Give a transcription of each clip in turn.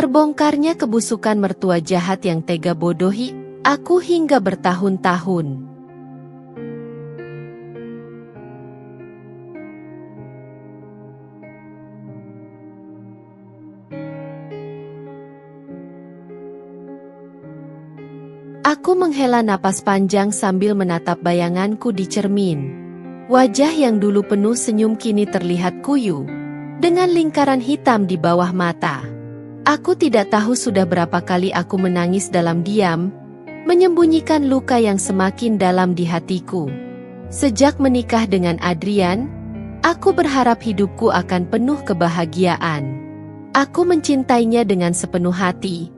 Terbongkarnya kebusukan mertua jahat yang tega bodohi aku hingga bertahun-tahun. Aku menghela napas panjang sambil menatap bayanganku di cermin. Wajah yang dulu penuh senyum kini terlihat kuyu, dengan lingkaran hitam di bawah mata. Aku tidak tahu sudah berapa kali aku menangis dalam diam, menyembunyikan luka yang semakin dalam di hatiku. Sejak menikah dengan Adrian, aku berharap hidupku akan penuh kebahagiaan. Aku mencintainya dengan sepenuh hati,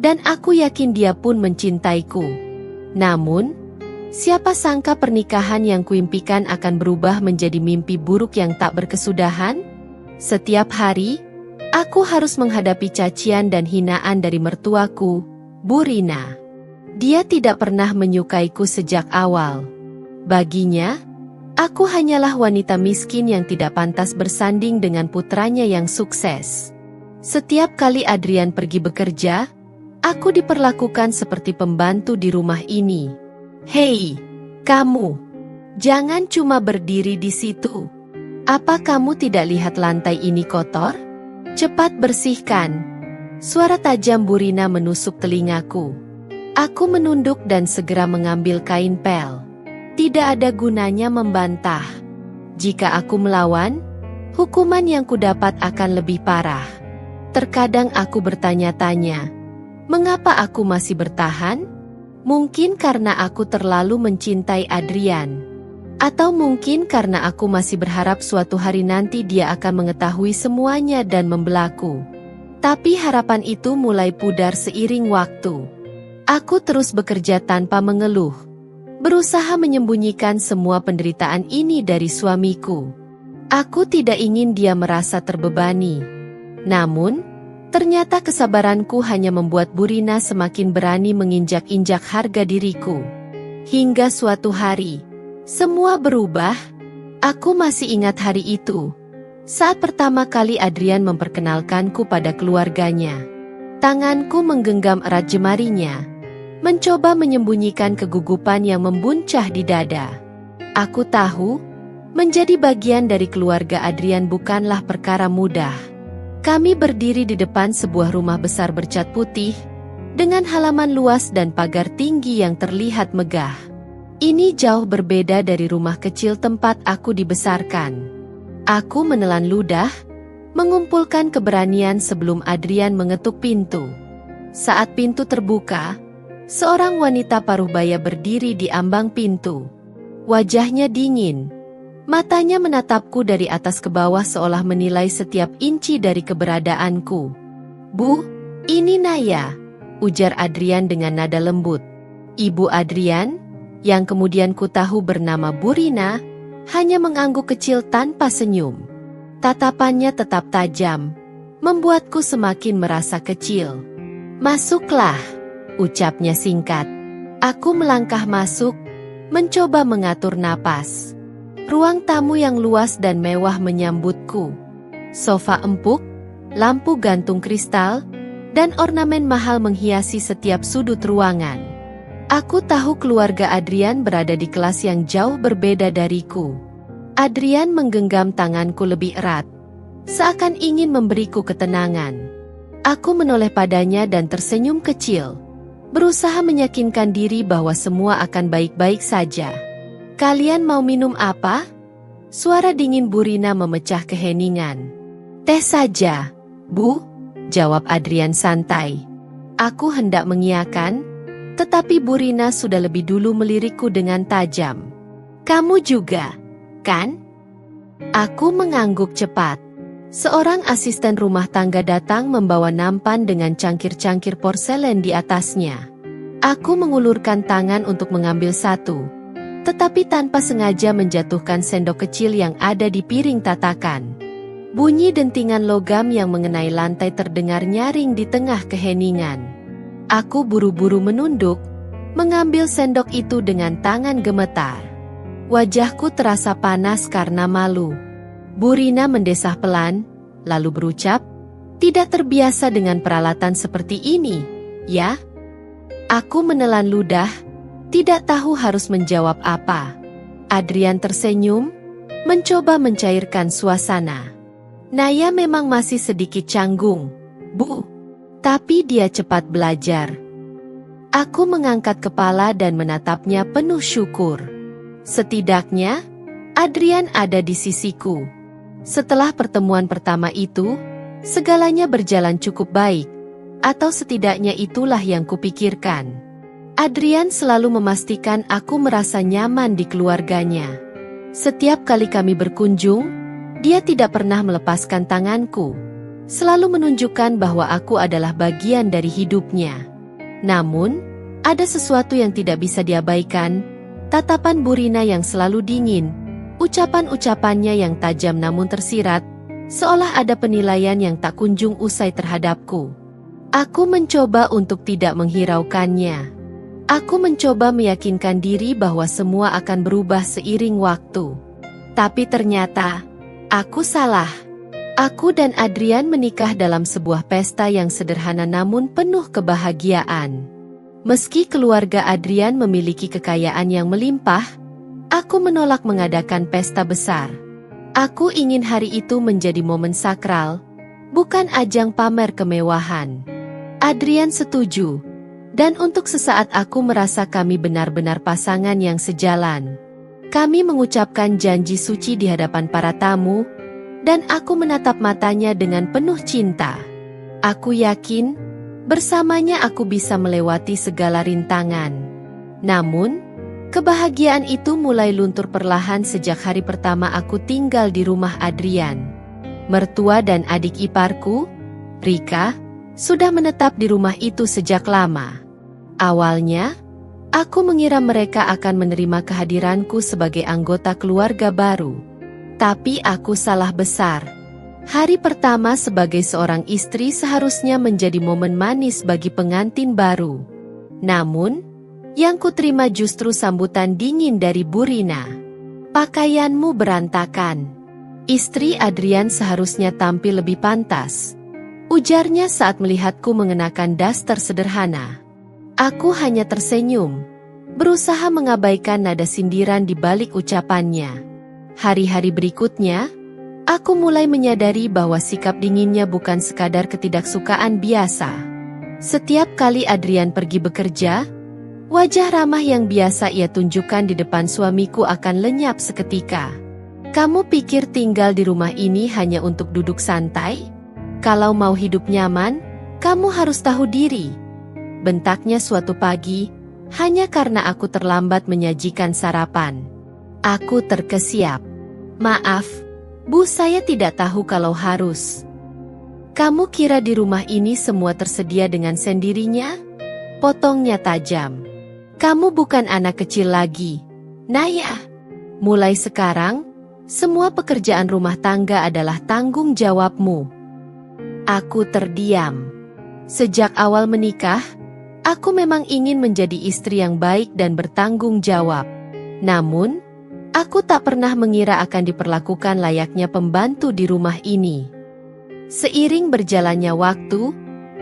dan aku yakin dia pun mencintaiku. Namun, siapa sangka pernikahan yang kuimpikan akan berubah menjadi mimpi buruk yang tak berkesudahan? Setiap hari, aku harus menghadapi cacian dan hinaan dari mertuaku, Bu Rina. Dia tidak pernah menyukaiku sejak awal. Baginya, aku hanyalah wanita miskin yang tidak pantas bersanding dengan putranya yang sukses. Setiap kali Adrian pergi bekerja, aku diperlakukan seperti pembantu di rumah ini. Hei, kamu! Jangan cuma berdiri di situ. Apa kamu tidak lihat lantai ini kotor? Cepat bersihkan. Suara tajam Bu Rina menusuk telingaku. Aku menunduk dan segera mengambil kain pel. Tidak ada gunanya membantah. Jika aku melawan, hukuman yang kudapat akan lebih parah. Terkadang aku bertanya-tanya, mengapa aku masih bertahan? Mungkin karena aku terlalu mencintai Adrian. Atau mungkin karena aku masih berharap suatu hari nanti dia akan mengetahui semuanya dan membelaku. Tapi harapan itu mulai pudar seiring waktu. Aku terus bekerja tanpa mengeluh, berusaha menyembunyikan semua penderitaan ini dari suamiku. Aku tidak ingin dia merasa terbebani. Namun, ternyata kesabaranku hanya membuat Bu Rina semakin berani menginjak-injak harga diriku. Hingga suatu hari, semua berubah. Aku masih ingat hari itu, saat pertama kali Adrian memperkenalkanku pada keluarganya. Tanganku menggenggam erat jemarinya, mencoba menyembunyikan kegugupan yang membuncah di dada. Aku tahu, menjadi bagian dari keluarga Adrian bukanlah perkara mudah. Kami berdiri di depan sebuah rumah besar bercat putih, dengan halaman luas dan pagar tinggi yang terlihat megah. Ini jauh berbeda dari rumah kecil tempat aku dibesarkan. Aku menelan ludah, mengumpulkan keberanian sebelum Adrian mengetuk pintu. Saat pintu terbuka, seorang wanita paruh baya berdiri di ambang pintu. Wajahnya dingin, matanya menatapku dari atas ke bawah seolah menilai setiap inci dari keberadaanku. "Bu, ini Naya," ujar Adrian dengan nada lembut. Ibu Adrian, yang kemudian ku tahu bernama Bu Rina, hanya mengangguk kecil tanpa senyum. Tatapannya tetap tajam, membuatku semakin merasa kecil. "Masuklah," ucapnya singkat. Aku melangkah masuk, mencoba mengatur napas. Ruang tamu yang luas dan mewah menyambutku. Sofa empuk, lampu gantung kristal, dan ornamen mahal menghiasi setiap sudut ruangan. Aku tahu keluarga Adrian berada di kelas yang jauh berbeda dariku. Adrian menggenggam tanganku lebih erat, seakan ingin memberiku ketenangan. Aku menoleh padanya dan tersenyum kecil, berusaha meyakinkan diri bahwa semua akan baik-baik saja. "Kalian mau minum apa?" Suara dingin Bu Rina memecah keheningan. "Teh saja, Bu," jawab Adrian santai. Aku hendak mengiyakan, tetapi Bu Rina sudah lebih dulu melirikku dengan tajam. "Kamu juga, kan?" Aku mengangguk cepat. Seorang asisten rumah tangga datang membawa nampan dengan cangkir-cangkir porselen di atasnya. Aku mengulurkan tangan untuk mengambil satu, tetapi tanpa sengaja menjatuhkan sendok kecil yang ada di piring tatakan. Bunyi dentingan logam yang mengenai lantai terdengar nyaring di tengah keheningan. Aku buru-buru menunduk, mengambil sendok itu dengan tangan gemetar. Wajahku terasa panas karena malu. Bu Rina mendesah pelan, lalu berucap, Tidak terbiasa dengan peralatan seperti ini, ya? Aku menelan ludah, tidak tahu harus menjawab apa. Adrian tersenyum, mencoba mencairkan suasana. Naya memang masih sedikit canggung, Bu. Tapi dia cepat belajar. Aku mengangkat kepala dan menatapnya penuh syukur. Setidaknya, Adrian ada di sisiku. Setelah pertemuan pertama itu, segalanya berjalan cukup baik. Atau setidaknya itulah yang kupikirkan. Adrian selalu memastikan aku merasa nyaman di keluarganya. Setiap kali kami berkunjung, dia tidak pernah melepaskan tanganku. Selalu menunjukkan bahwa aku adalah bagian dari hidupnya. Namun, ada sesuatu yang tidak bisa diabaikan. Tatapan Bu Rina yang selalu dingin, ucapan-ucapannya yang tajam namun tersirat, seolah ada penilaian yang tak kunjung usai terhadapku. Aku mencoba untuk tidak menghiraukannya. Aku mencoba meyakinkan diri bahwa semua akan berubah seiring waktu. Tapi ternyata, aku salah. Aku dan Adrian menikah dalam sebuah pesta yang sederhana namun penuh kebahagiaan. Meski keluarga Adrian memiliki kekayaan yang melimpah, aku menolak mengadakan pesta besar. Aku ingin hari itu menjadi momen sakral, bukan ajang pamer kemewahan. Adrian setuju, dan untuk sesaat aku merasa kami benar-benar pasangan yang sejalan. Kami mengucapkan janji suci di hadapan para tamu, dan aku menatap matanya dengan penuh cinta. Aku yakin, bersamanya aku bisa melewati segala rintangan. Namun, kebahagiaan itu mulai luntur perlahan sejak hari pertama aku tinggal di rumah Adrian. Mertua dan adik iparku, Rika, sudah menetap di rumah itu sejak lama. Awalnya, aku mengira mereka akan menerima kehadiranku sebagai anggota keluarga baru. Tapi aku salah besar. Hari pertama sebagai seorang istri seharusnya menjadi momen manis bagi pengantin baru. Namun, yang kuterima justru sambutan dingin dari Bu Rina. Pakaianmu berantakan. Istri Adrian seharusnya tampil lebih pantas, ujarnya saat melihatku mengenakan daster sederhana. Aku hanya tersenyum, berusaha mengabaikan nada sindiran di balik ucapannya. Hari-hari berikutnya, aku mulai menyadari bahwa sikap dinginnya bukan sekadar ketidaksukaan biasa. Setiap kali Adrian pergi bekerja, wajah ramah yang biasa ia tunjukkan di depan suamiku akan lenyap seketika. Kamu pikir tinggal di rumah ini hanya untuk duduk santai? Kalau mau hidup nyaman, kamu harus tahu diri. Bentaknya suatu pagi, hanya karena aku terlambat menyajikan sarapan. Aku terkesiap. Maaf, Bu, saya tidak tahu kalau harus. Kamu kira di rumah ini semua tersedia dengan sendirinya? Potongnya tajam. Kamu bukan anak kecil lagi, Naya. Mulai sekarang, semua pekerjaan rumah tangga adalah tanggung jawabmu. Aku terdiam. Sejak awal menikah, aku memang ingin menjadi istri yang baik dan bertanggung jawab. Namun, aku tak pernah mengira akan diperlakukan layaknya pembantu di rumah ini. Seiring berjalannya waktu,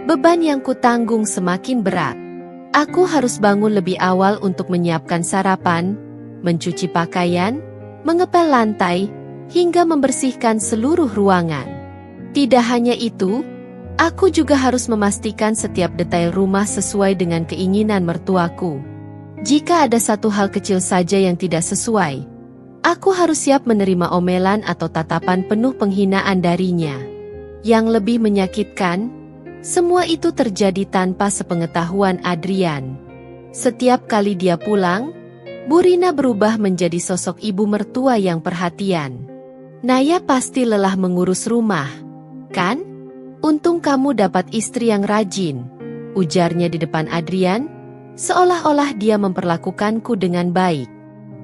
beban yang kutanggung semakin berat. Aku harus bangun lebih awal untuk menyiapkan sarapan, mencuci pakaian, mengepel lantai, hingga membersihkan seluruh ruangan. Tidak hanya itu, aku juga harus memastikan setiap detail rumah sesuai dengan keinginan mertuaku. Jika ada satu hal kecil saja yang tidak sesuai, aku harus siap menerima omelan atau tatapan penuh penghinaan darinya. Yang lebih menyakitkan, semua itu terjadi tanpa sepengetahuan Adrian. Setiap kali dia pulang, Bu Rina berubah menjadi sosok ibu mertua yang perhatian. Naya pasti lelah mengurus rumah, kan? Untung kamu dapat istri yang rajin, ujarnya di depan Adrian, seolah-olah dia memperlakukanku dengan baik.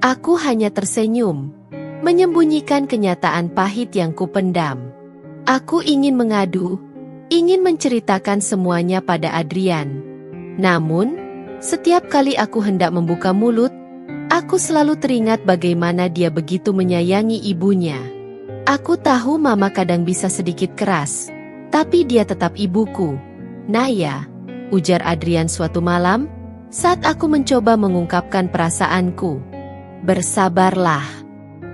Aku hanya tersenyum, menyembunyikan kenyataan pahit yang kupendam. Aku ingin mengadu, ingin menceritakan semuanya pada Adrian. Namun, setiap kali aku hendak membuka mulut, aku selalu teringat bagaimana dia begitu menyayangi ibunya. Aku tahu mama kadang bisa sedikit keras, Tapi dia tetap ibuku. Naya, ujar Adrian suatu malam, saat aku mencoba mengungkapkan perasaanku. Bersabarlah.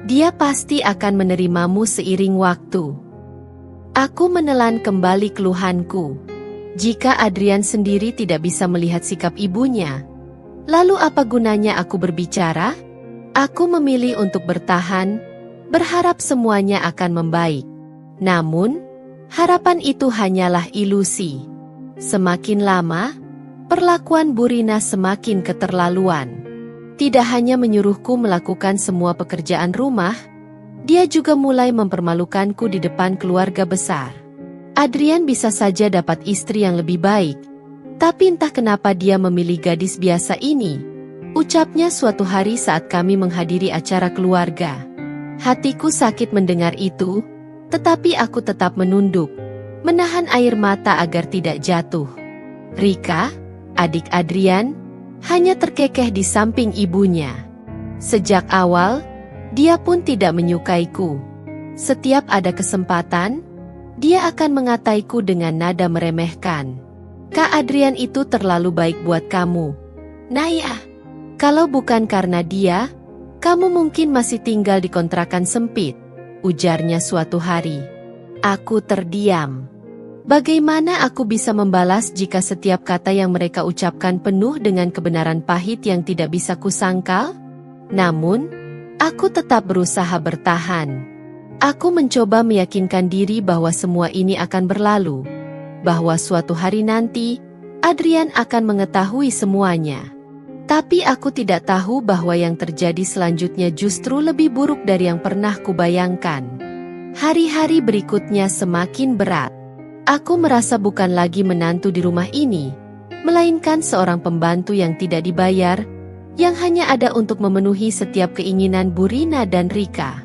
Dia pasti akan menerimamu seiring waktu. Aku menelan kembali keluhanku. Jika Adrian sendiri tidak bisa melihat sikap ibunya, lalu apa gunanya aku berbicara? Aku memilih untuk bertahan, berharap semuanya akan membaik. Namun, harapan itu hanyalah ilusi. Semakin lama, perlakuan Burina semakin keterlaluan. Tidak hanya menyuruhku melakukan semua pekerjaan rumah, dia juga mulai mempermalukanku di depan keluarga besar. Adrian bisa saja dapat istri yang lebih baik, tapi entah kenapa dia memilih gadis biasa ini, ucapnya suatu hari saat kami menghadiri acara keluarga. Hatiku sakit mendengar itu, tetapi aku tetap menunduk, menahan air mata agar tidak jatuh. Rika, adik Adrian, hanya terkekeh di samping ibunya. Sejak awal, dia pun tidak menyukaiku. Setiap ada kesempatan, dia akan mengataiku dengan nada meremehkan. Kak Adrian itu terlalu baik buat kamu, Naya. Kalau bukan karena dia, kamu mungkin masih tinggal di kontrakan sempit, ujarnya suatu hari. Aku terdiam. Bagaimana aku bisa membalas jika setiap kata yang mereka ucapkan penuh dengan kebenaran pahit yang tidak bisa kusangkal? Namun, aku tetap berusaha bertahan. Aku mencoba meyakinkan diri bahwa semua ini akan berlalu, bahwa suatu hari nanti, Adrian akan mengetahui semuanya. Tapi aku tidak tahu bahwa yang terjadi selanjutnya justru lebih buruk dari yang pernah kubayangkan. Hari-hari berikutnya semakin berat. Aku merasa bukan lagi menantu di rumah ini, melainkan seorang pembantu yang tidak dibayar, yang hanya ada untuk memenuhi setiap keinginan Burina dan Rika.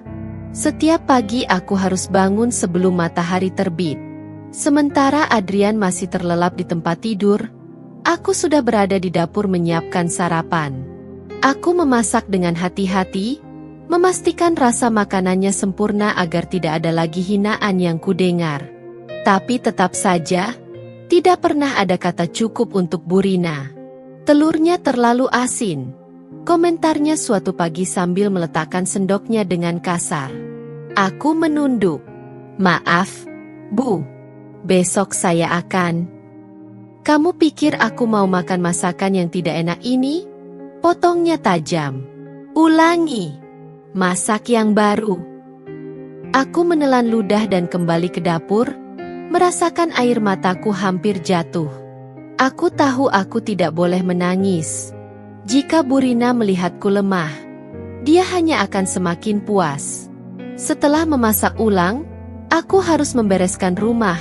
Setiap pagi aku harus bangun sebelum matahari terbit. Sementara Adrian masih terlelap di tempat tidur, aku sudah berada di dapur menyiapkan sarapan. Aku memasak dengan hati-hati, memastikan rasa makanannya sempurna agar tidak ada lagi hinaan yang kudengar. Tapi tetap saja, tidak pernah ada kata cukup untuk Burina. Telurnya terlalu asin, komentarnya suatu pagi sambil meletakkan sendoknya dengan kasar. Aku menunduk. Maaf, Bu. Besok saya akan. Kamu pikir aku mau makan masakan yang tidak enak ini? Potongnya tajam. Ulangi. Masak yang baru. Aku menelan ludah dan kembali ke dapur, merasakan air mataku hampir jatuh. Aku tahu aku tidak boleh menangis. Jika Burina melihatku lemah, dia hanya akan semakin puas. Setelah memasak ulang, aku harus membereskan rumah,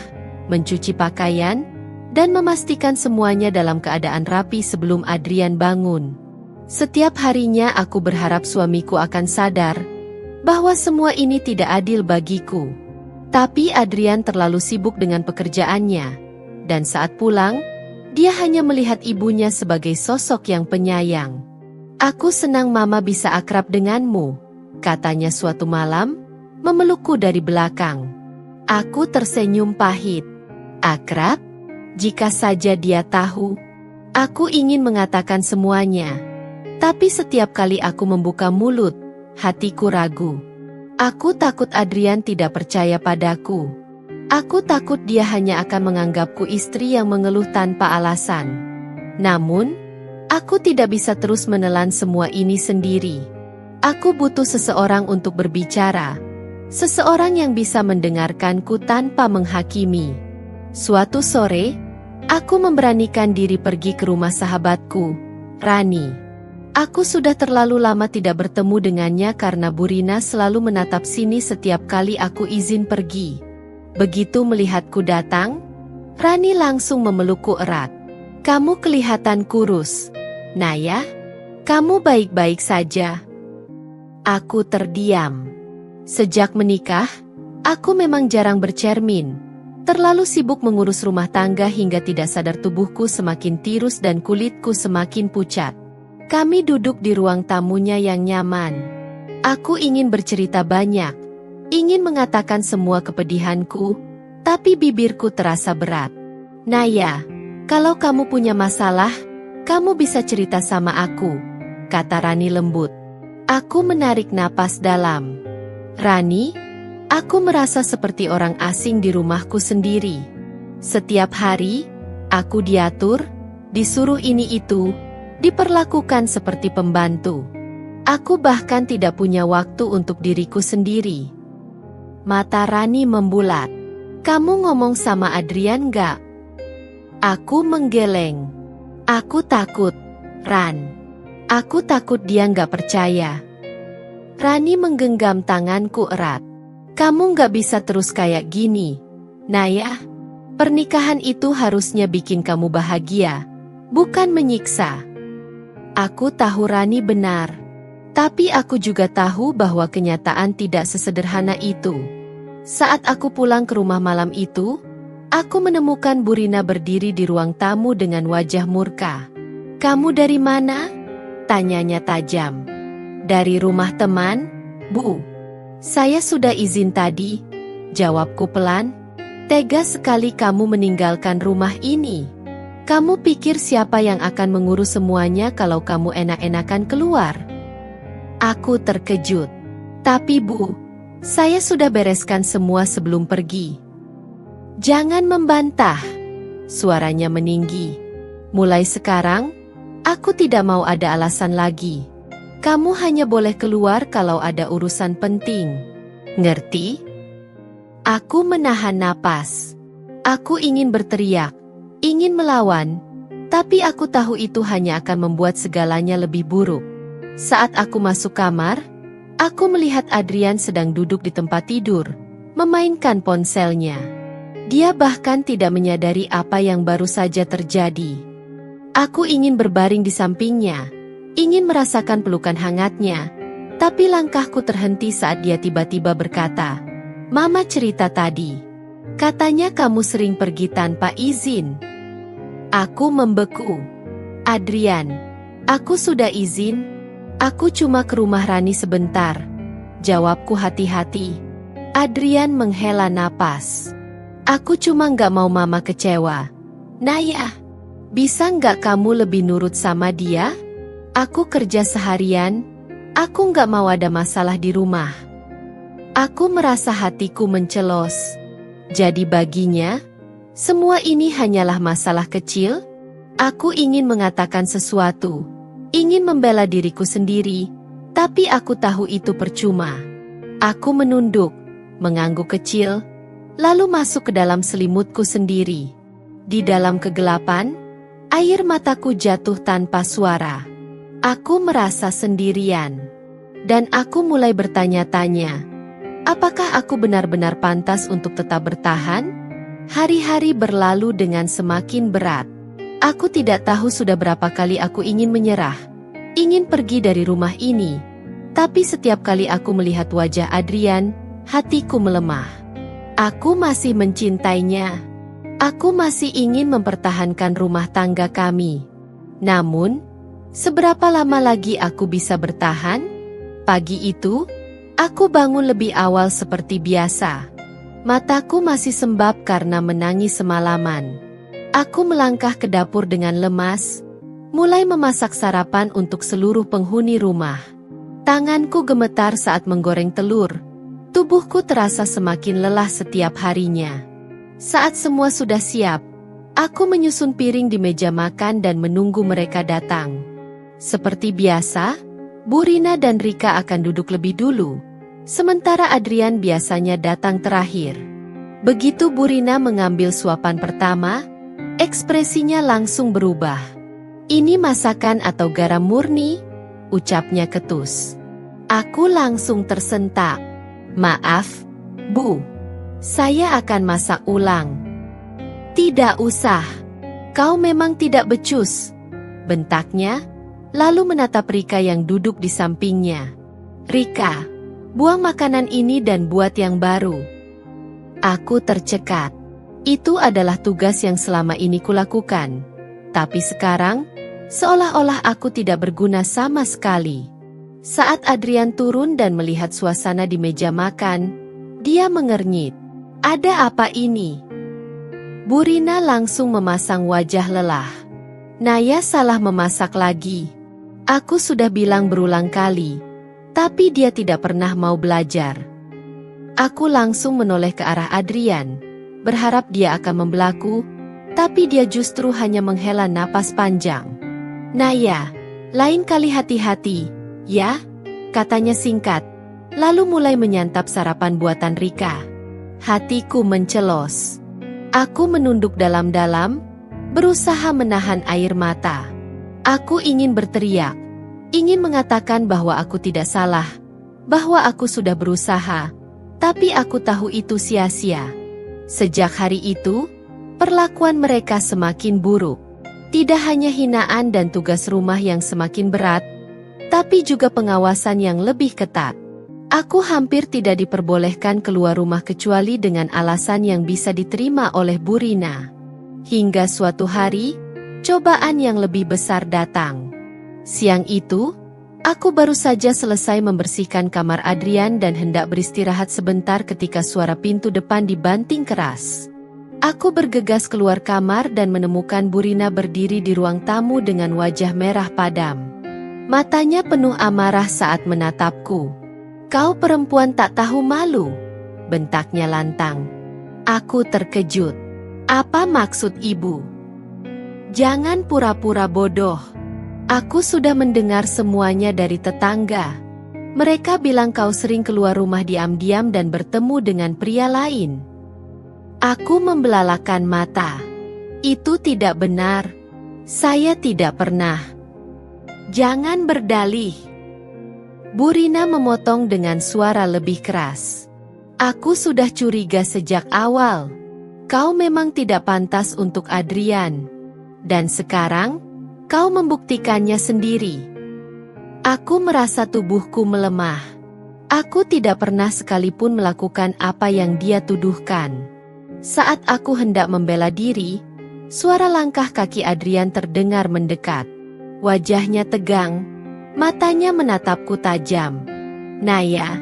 mencuci pakaian, dan memastikan semuanya dalam keadaan rapi sebelum Adrian bangun. Setiap harinya aku berharap suamiku akan sadar bahwa semua ini tidak adil bagiku. Tapi Adrian terlalu sibuk dengan pekerjaannya, dan saat pulang, dia hanya melihat ibunya sebagai sosok yang penyayang. Aku senang Mama bisa akrab denganmu, katanya suatu malam, memelukku dari belakang. Aku tersenyum pahit. Akrab? Jika saja dia tahu. Aku ingin mengatakan semuanya. Tapi setiap kali aku membuka mulut, hatiku ragu. Aku takut Adrian tidak percaya padaku. Aku takut dia hanya akan menganggapku istri yang mengeluh tanpa alasan. Namun, aku tidak bisa terus menelan semua ini sendiri. Aku butuh seseorang untuk berbicara. Seseorang yang bisa mendengarkanku tanpa menghakimi. Suatu sore, aku memberanikan diri pergi ke rumah sahabatku, Rani. Aku sudah terlalu lama tidak bertemu dengannya karena Burina selalu menatap sini setiap kali aku izin pergi. Begitu melihatku datang, Rani langsung memelukku erat. Kamu kelihatan kurus, Naya. Kamu baik-baik saja. Aku terdiam. Sejak menikah, aku memang jarang bercermin. Terlalu sibuk mengurus rumah tangga hingga tidak sadar tubuhku semakin tirus dan kulitku semakin pucat. Kami duduk di ruang tamunya yang nyaman. Aku ingin bercerita banyak, ingin mengatakan semua kepedihanku, Tapi bibirku terasa berat. Naya, kalau kamu punya masalah, kamu bisa cerita sama aku, kata Rani lembut. Aku menarik napas dalam. Rani, aku merasa seperti orang asing di rumahku sendiri. Setiap hari, aku diatur, disuruh ini itu, diperlakukan seperti pembantu. Aku bahkan tidak punya waktu untuk diriku sendiri. Mata Rani membulat. Kamu ngomong sama Adrian gak? Aku menggeleng. Aku takut, Ran. Aku takut dia gak percaya. Rani menggenggam tanganku erat. Kamu gak bisa terus kayak gini, Naya. Pernikahan itu harusnya bikin kamu bahagia, bukan menyiksa. Aku tahu Rani benar. Tapi aku juga tahu bahwa kenyataan tidak sesederhana itu. Saat aku pulang ke rumah malam itu, aku menemukan Burina berdiri di ruang tamu dengan wajah murka. Kamu dari mana? Tanyanya tajam. Dari rumah teman, Bu. Saya sudah izin tadi, jawabku pelan. Tega sekali kamu meninggalkan rumah ini. Kamu pikir siapa yang akan mengurus semuanya kalau kamu enak-enakan keluar? Aku terkejut. Tapi Bu, saya sudah bereskan semua sebelum pergi. Jangan membantah. Suaranya meninggi. Mulai sekarang, aku tidak mau ada alasan lagi. Kamu hanya boleh keluar kalau ada urusan penting. Ngerti? Aku menahan napas. Aku ingin berteriak, ingin melawan, tapi aku tahu itu hanya akan membuat segalanya lebih buruk. Saat aku masuk kamar, aku melihat Adrian sedang duduk di tempat tidur, memainkan ponselnya. Dia bahkan tidak menyadari apa yang baru saja terjadi. Aku ingin berbaring di sampingnya, ingin merasakan pelukan hangatnya, tapi langkahku terhenti saat dia tiba-tiba berkata, "Mama cerita tadi. Katanya kamu sering pergi tanpa izin." Aku membeku. Adrian, aku sudah izin. Aku cuma ke rumah Rani sebentar. Jawabku hati-hati. Adrian menghela napas. Aku cuma gak mau mama kecewa. Naya, bisa gak kamu lebih nurut sama dia? Aku kerja seharian. Aku gak mau ada masalah di rumah. Aku merasa hatiku mencelos. Jadi baginya, semua ini hanyalah masalah kecil. Aku ingin mengatakan sesuatu. Ingin membela diriku sendiri, tapi aku tahu itu percuma. Aku menunduk, mengangguk kecil, lalu masuk ke dalam selimutku sendiri. Di dalam kegelapan, air mataku jatuh tanpa suara. Aku merasa sendirian. Dan aku mulai bertanya-tanya, apakah aku benar-benar pantas untuk tetap bertahan? Hari-hari berlalu dengan semakin berat. Aku tidak tahu sudah berapa kali aku ingin menyerah, ingin pergi dari rumah ini. Tapi setiap kali aku melihat wajah Adrian, hatiku melemah. Aku masih mencintainya. Aku masih ingin mempertahankan rumah tangga kami. Namun, seberapa lama lagi aku bisa bertahan? Pagi itu, aku bangun lebih awal seperti biasa. Mataku masih sembab karena menangis semalaman. Aku melangkah ke dapur dengan lemas, mulai memasak sarapan untuk seluruh penghuni rumah. Tanganku gemetar saat menggoreng telur. Tubuhku terasa semakin lelah setiap harinya. Saat semua sudah siap, aku menyusun piring di meja makan dan menunggu mereka datang. Seperti biasa, Burina dan Rika akan duduk lebih dulu, sementara Adrian biasanya datang terakhir. Begitu Burina mengambil suapan pertama, ekspresinya langsung berubah. "Ini masakan atau garam murni?" ucapnya ketus. Aku langsung tersentak. "Maaf, Bu. Saya akan masak ulang." "Tidak usah. Kau memang tidak becus," bentaknya, lalu menatap Rika yang duduk di sampingnya. "Rika, buang makanan ini dan buat yang baru." Aku tercekat. Itu adalah tugas yang selama ini kulakukan. Tapi sekarang, seolah-olah aku tidak berguna sama sekali. Saat Adrian turun dan melihat suasana di meja makan, dia mengernyit. Ada apa ini? Bu Rina langsung memasang wajah lelah. Naya salah memasak lagi. Aku sudah bilang berulang kali, tapi dia tidak pernah mau belajar. Aku langsung menoleh ke arah Adrian, berharap dia akan membelaku, tapi dia justru hanya menghela napas panjang. Naya, lain kali hati-hati, ya? Katanya singkat, lalu mulai menyantap sarapan buatan Rika. Hatiku mencelos. Aku menunduk dalam-dalam, berusaha menahan air mata. Aku ingin berteriak, ingin mengatakan bahwa aku tidak salah, bahwa aku sudah berusaha, tapi aku tahu itu sia-sia. Sejak hari itu, perlakuan mereka semakin buruk. Tidak hanya hinaan dan tugas rumah yang semakin berat, tapi juga pengawasan yang lebih ketat. Aku hampir tidak diperbolehkan keluar rumah kecuali dengan alasan yang bisa diterima oleh Bu Rina. Hingga suatu hari, cobaan yang lebih besar datang. Siang itu, aku baru saja selesai membersihkan kamar Adrian dan hendak beristirahat sebentar ketika suara pintu depan dibanting keras. Aku bergegas keluar kamar dan menemukan Bu Rina berdiri di ruang tamu dengan wajah merah padam. Matanya penuh amarah saat menatapku. Kau perempuan tak tahu malu, bentaknya lantang. Aku terkejut. Apa maksud ibu? Jangan pura-pura bodoh. Aku sudah mendengar semuanya dari tetangga. Mereka bilang kau sering keluar rumah diam-diam dan bertemu dengan pria lain. Aku membelalakan mata. Itu tidak benar. Saya tidak pernah. Jangan berdalih. Bu Rina memotong dengan suara lebih keras. Aku sudah curiga sejak awal. Kau memang tidak pantas untuk Adrian. Dan sekarang, kau membuktikannya sendiri. Aku merasa tubuhku melemah. Aku tidak pernah sekalipun melakukan apa yang dia tuduhkan. Saat aku hendak membela diri, suara langkah kaki Adrian terdengar mendekat. Wajahnya tegang. Matanya menatapku tajam. Naya,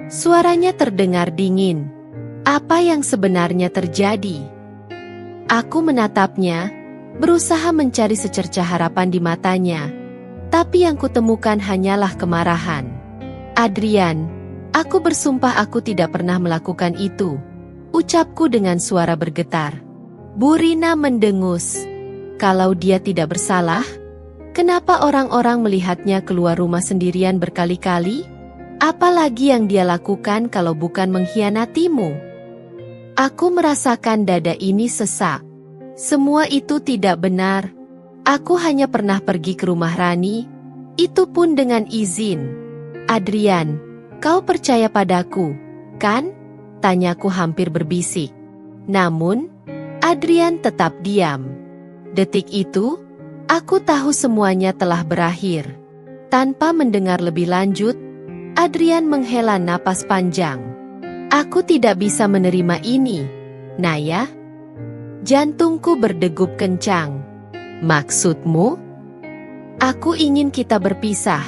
suaranya terdengar dingin. Apa yang sebenarnya terjadi? Aku menatapnya, berusaha mencari secercah harapan di matanya. Tapi yang kutemukan hanyalah kemarahan. Adrian, aku bersumpah aku tidak pernah melakukan itu. Ucapku dengan suara bergetar. Bu Rina mendengus. Kalau dia tidak bersalah, kenapa orang-orang melihatnya keluar rumah sendirian berkali-kali? Apalagi yang dia lakukan kalau bukan mengkhianatimu? Aku merasakan dada ini sesak. Semua itu tidak benar. Aku hanya pernah pergi ke rumah Rani, itu pun dengan izin. Adrian, kau percaya padaku, kan? Tanyaku hampir berbisik. Namun, Adrian tetap diam. Detik itu, aku tahu semuanya telah berakhir. Tanpa mendengar lebih lanjut, Adrian menghela napas panjang. Aku tidak bisa menerima ini, Naya. Jantungku berdegup kencang. Maksudmu? Aku ingin kita berpisah,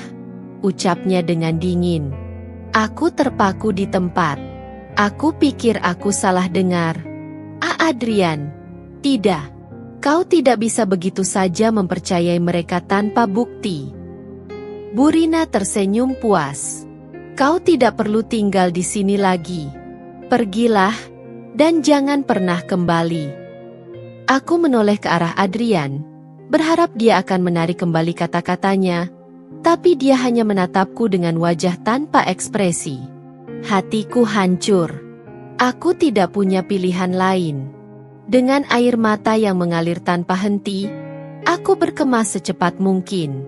ucapnya dengan dingin. Aku terpaku di tempat. Aku pikir aku salah dengar. Adrian, tidak. Kau tidak bisa begitu saja mempercayai mereka tanpa bukti. Bu Rina tersenyum puas. Kau tidak perlu tinggal di sini lagi. Pergilah, dan jangan pernah kembali. Aku menoleh ke arah Adrian, berharap dia akan menarik kembali kata-katanya, tapi dia hanya menatapku dengan wajah tanpa ekspresi. Hatiku hancur. Aku tidak punya pilihan lain. Dengan air mata yang mengalir tanpa henti, aku berkemas secepat mungkin.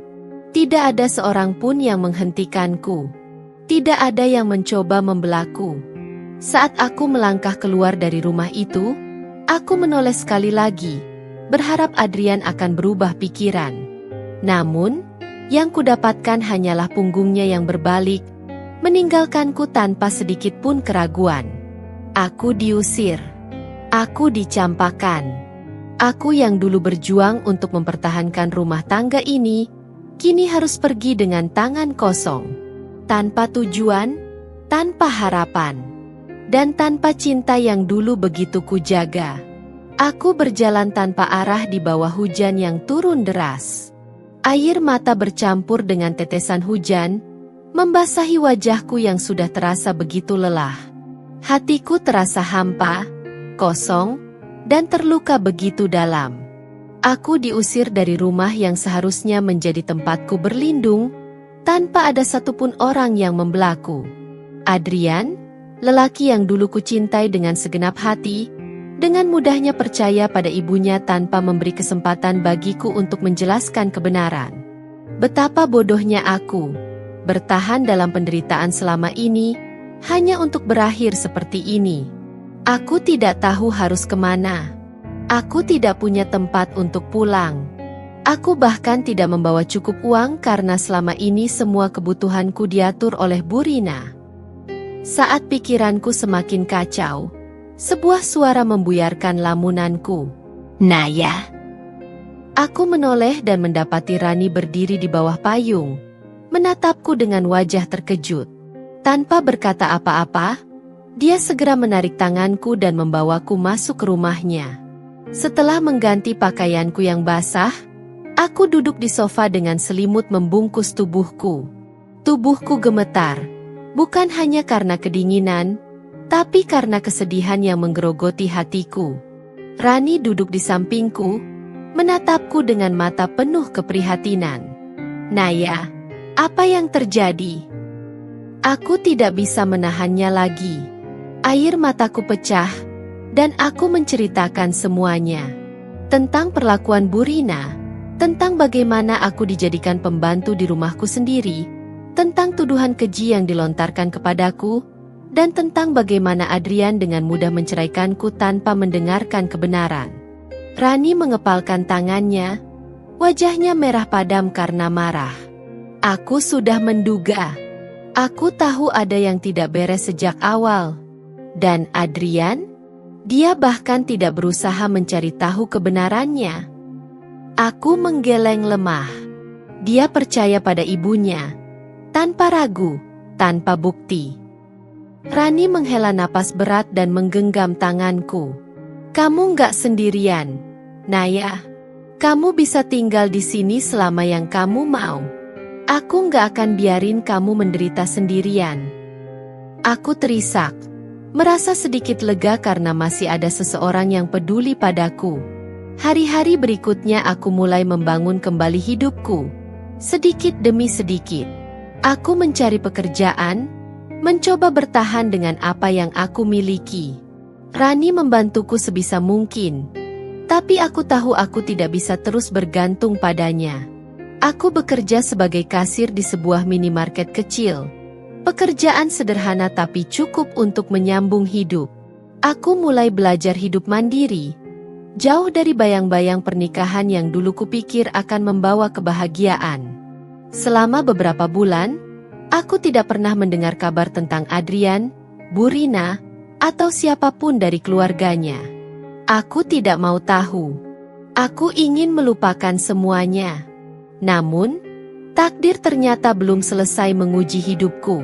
Tidak ada seorang pun yang menghentikanku. Tidak ada yang mencoba membelaku. Saat aku melangkah keluar dari rumah itu, aku menoleh sekali lagi, berharap Adrian akan berubah pikiran. Namun, yang kudapatkan hanyalah punggungnya yang berbalik, meninggalkanku tanpa sedikit pun keraguan. Aku diusir. Aku dicampakkan. Aku yang dulu berjuang untuk mempertahankan rumah tangga ini, kini harus pergi dengan tangan kosong. Tanpa tujuan, tanpa harapan. dan tanpa cinta yang dulu begitu kujaga. Aku berjalan tanpa arah di bawah hujan yang turun deras. Air mata bercampur dengan tetesan hujan, membasahi wajahku yang sudah terasa begitu lelah. Hatiku terasa hampa, kosong, dan terluka begitu dalam. Aku diusir dari rumah yang seharusnya menjadi tempatku berlindung, tanpa ada satupun orang yang membelaku. Adrian, lelaki yang dulu kucintai dengan segenap hati, dengan mudahnya percaya pada ibunya tanpa memberi kesempatan bagiku untuk menjelaskan kebenaran. Betapa bodohnya aku, bertahan dalam penderitaan selama ini, hanya untuk berakhir seperti ini. Aku tidak tahu harus kemana. Aku tidak punya tempat untuk pulang. Aku bahkan tidak membawa cukup uang karena selama ini semua kebutuhanku diatur oleh Bu Rina. Saat pikiranku semakin kacau, sebuah suara membuyarkan lamunanku. "Naya." Aku menoleh dan mendapati Rani berdiri di bawah payung, menatapku dengan wajah terkejut. Tanpa berkata apa-apa, dia segera menarik tanganku dan membawaku masuk ke rumahnya. Setelah mengganti pakaianku yang basah, aku duduk di sofa dengan selimut membungkus tubuhku. Tubuhku gemetar, bukan hanya karena kedinginan, tapi karena kesedihan yang menggerogoti hatiku. Rani duduk di sampingku, menatapku dengan mata penuh keprihatinan. "Naya, apa yang terjadi?" Aku tidak bisa menahannya lagi. Air mataku pecah, dan aku menceritakan semuanya. Tentang perlakuan Bu Rina, tentang bagaimana aku dijadikan pembantu di rumahku sendiri, tentang tuduhan keji yang dilontarkan kepadaku, dan tentang bagaimana Adrian dengan mudah menceraikanku tanpa mendengarkan kebenaran. Rani mengepalkan tangannya, wajahnya merah padam karena marah. Aku sudah menduga. Aku tahu ada yang tidak beres sejak awal. Dan Adrian? Dia bahkan tidak berusaha mencari tahu kebenarannya. Aku menggeleng lemah. Dia percaya pada ibunya, tanpa ragu, tanpa bukti. Rani menghela napas berat dan menggenggam tanganku. "Kamu nggak sendirian, Naya. Kamu bisa tinggal di sini selama yang kamu mau. Aku nggak akan biarin kamu menderita sendirian." Aku terisak, merasa sedikit lega karena masih ada seseorang yang peduli padaku. Hari-hari berikutnya aku mulai membangun kembali hidupku, sedikit demi sedikit. Aku mencari pekerjaan, mencoba bertahan dengan apa yang aku miliki. Rani membantuku sebisa mungkin, tapi aku tahu aku tidak bisa terus bergantung padanya. Aku bekerja sebagai kasir di sebuah minimarket kecil. Pekerjaan sederhana tapi cukup untuk menyambung hidup. Aku mulai belajar hidup mandiri, jauh dari bayang-bayang pernikahan yang dulu kupikir akan membawa kebahagiaan. Selama beberapa bulan, aku tidak pernah mendengar kabar tentang Adrian, Bu Rina, atau siapapun dari keluarganya. Aku tidak mau tahu. Aku ingin melupakan semuanya. Namun, takdir ternyata belum selesai menguji hidupku.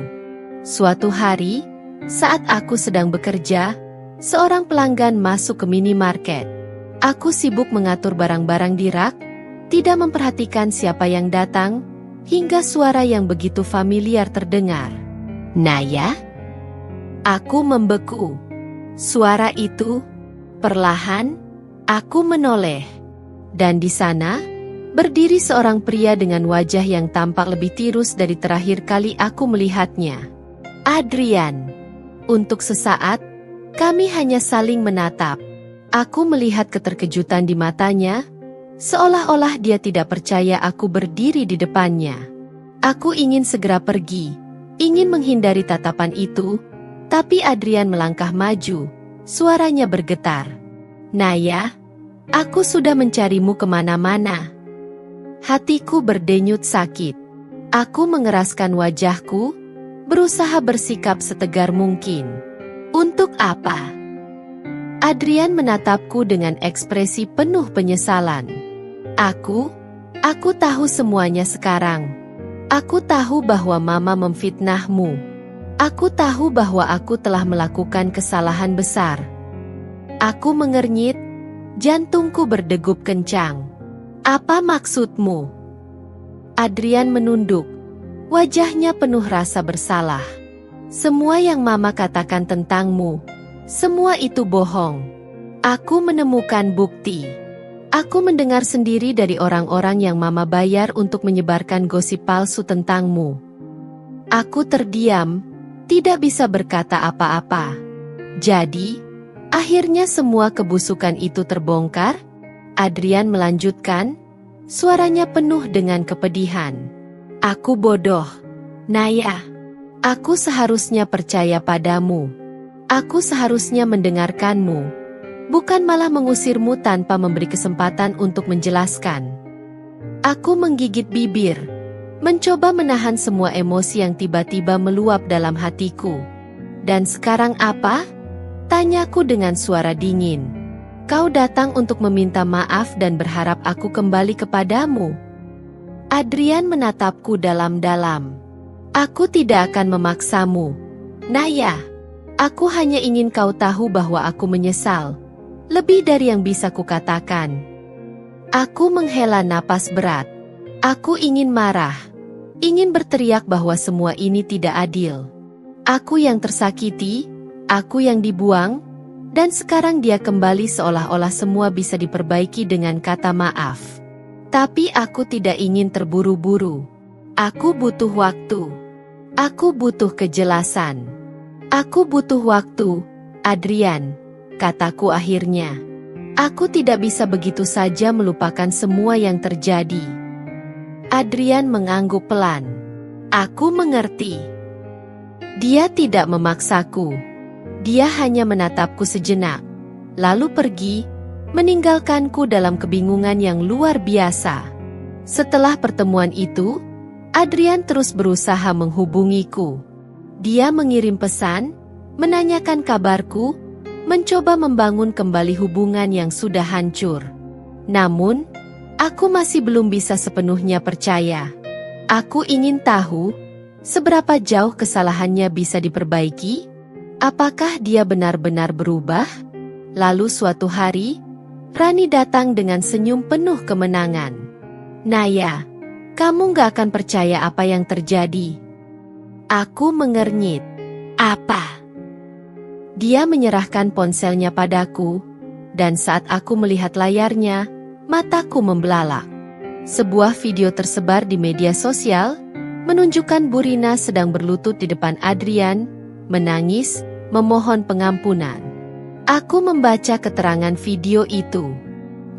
Suatu hari, saat aku sedang bekerja, seorang pelanggan masuk ke minimarket. Aku sibuk mengatur barang-barang di rak, tidak memperhatikan siapa yang datang, hingga suara yang begitu familiar terdengar. "Naya?" Aku membeku. Suara itu, perlahan, aku menoleh. Dan di sana, berdiri seorang pria dengan wajah yang tampak lebih tirus dari terakhir kali aku melihatnya. Adrian. Untuk sesaat, kami hanya saling menatap. Aku melihat keterkejutan di matanya, seolah-olah dia tidak percaya aku berdiri di depannya. Aku ingin segera pergi, ingin menghindari tatapan itu, tapi Adrian melangkah maju, suaranya bergetar. "Naya, aku sudah mencarimu kemana-mana." Hatiku berdenyut sakit. Aku mengeraskan wajahku, berusaha bersikap setegar mungkin. "Untuk apa?" Adrian menatapku dengan ekspresi penuh penyesalan. Aku tahu semuanya sekarang. Aku tahu bahwa Mama memfitnahmu. Aku tahu bahwa aku telah melakukan kesalahan besar. Aku mengernyit, jantungku berdegup kencang. Apa maksudmu? Adrian menunduk. Wajahnya penuh rasa bersalah. Semua yang Mama katakan tentangmu, semua itu bohong. Aku menemukan bukti. Aku mendengar sendiri dari orang-orang yang Mama bayar untuk menyebarkan gosip palsu tentangmu. Aku terdiam, tidak bisa berkata apa-apa. Jadi, akhirnya semua kebusukan itu terbongkar? Adrian melanjutkan, suaranya penuh dengan kepedihan. Aku bodoh, Naya. Aku seharusnya percaya padamu. Aku seharusnya mendengarkanmu. Bukan malah mengusirmu tanpa memberi kesempatan untuk menjelaskan. Aku menggigit bibir, mencoba menahan semua emosi yang tiba-tiba meluap dalam hatiku. Dan sekarang apa? Tanyaku dengan suara dingin. Kau datang untuk meminta maaf dan berharap aku kembali kepadamu. Adrian menatapku dalam-dalam. Aku tidak akan memaksamu, Naya. Aku hanya ingin kau tahu bahwa aku menyesal. Lebih dari yang bisa kukatakan. Aku menghela napas berat. Aku ingin marah. Ingin berteriak bahwa semua ini tidak adil. Aku yang tersakiti, aku yang dibuang, dan sekarang dia kembali seolah-olah semua bisa diperbaiki dengan kata maaf. Tapi aku tidak ingin terburu-buru. Aku butuh waktu. Aku butuh kejelasan. Aku butuh waktu, Adrian. Kataku akhirnya. Aku tidak bisa begitu saja melupakan semua yang terjadi. Adrian mengangguk pelan. Aku mengerti. Dia tidak memaksaku. Dia hanya menatapku sejenak, lalu pergi, meninggalkanku dalam kebingungan yang luar biasa. Setelah pertemuan itu, Adrian terus berusaha menghubungiku. Dia mengirim pesan, menanyakan kabarku, mencoba membangun kembali hubungan yang sudah hancur. Namun, aku masih belum bisa sepenuhnya percaya. Aku ingin tahu, seberapa jauh kesalahannya bisa diperbaiki? Apakah dia benar-benar berubah? Lalu suatu hari, Rani datang dengan senyum penuh kemenangan. Naya, kamu gak akan percaya apa yang terjadi. Aku mengernyit. Apa? Dia menyerahkan ponselnya padaku, dan saat aku melihat layarnya, mataku membelalak. Sebuah video tersebar di media sosial, menunjukkan Burina sedang berlutut di depan Adrian, menangis, memohon pengampunan. Aku membaca keterangan video itu.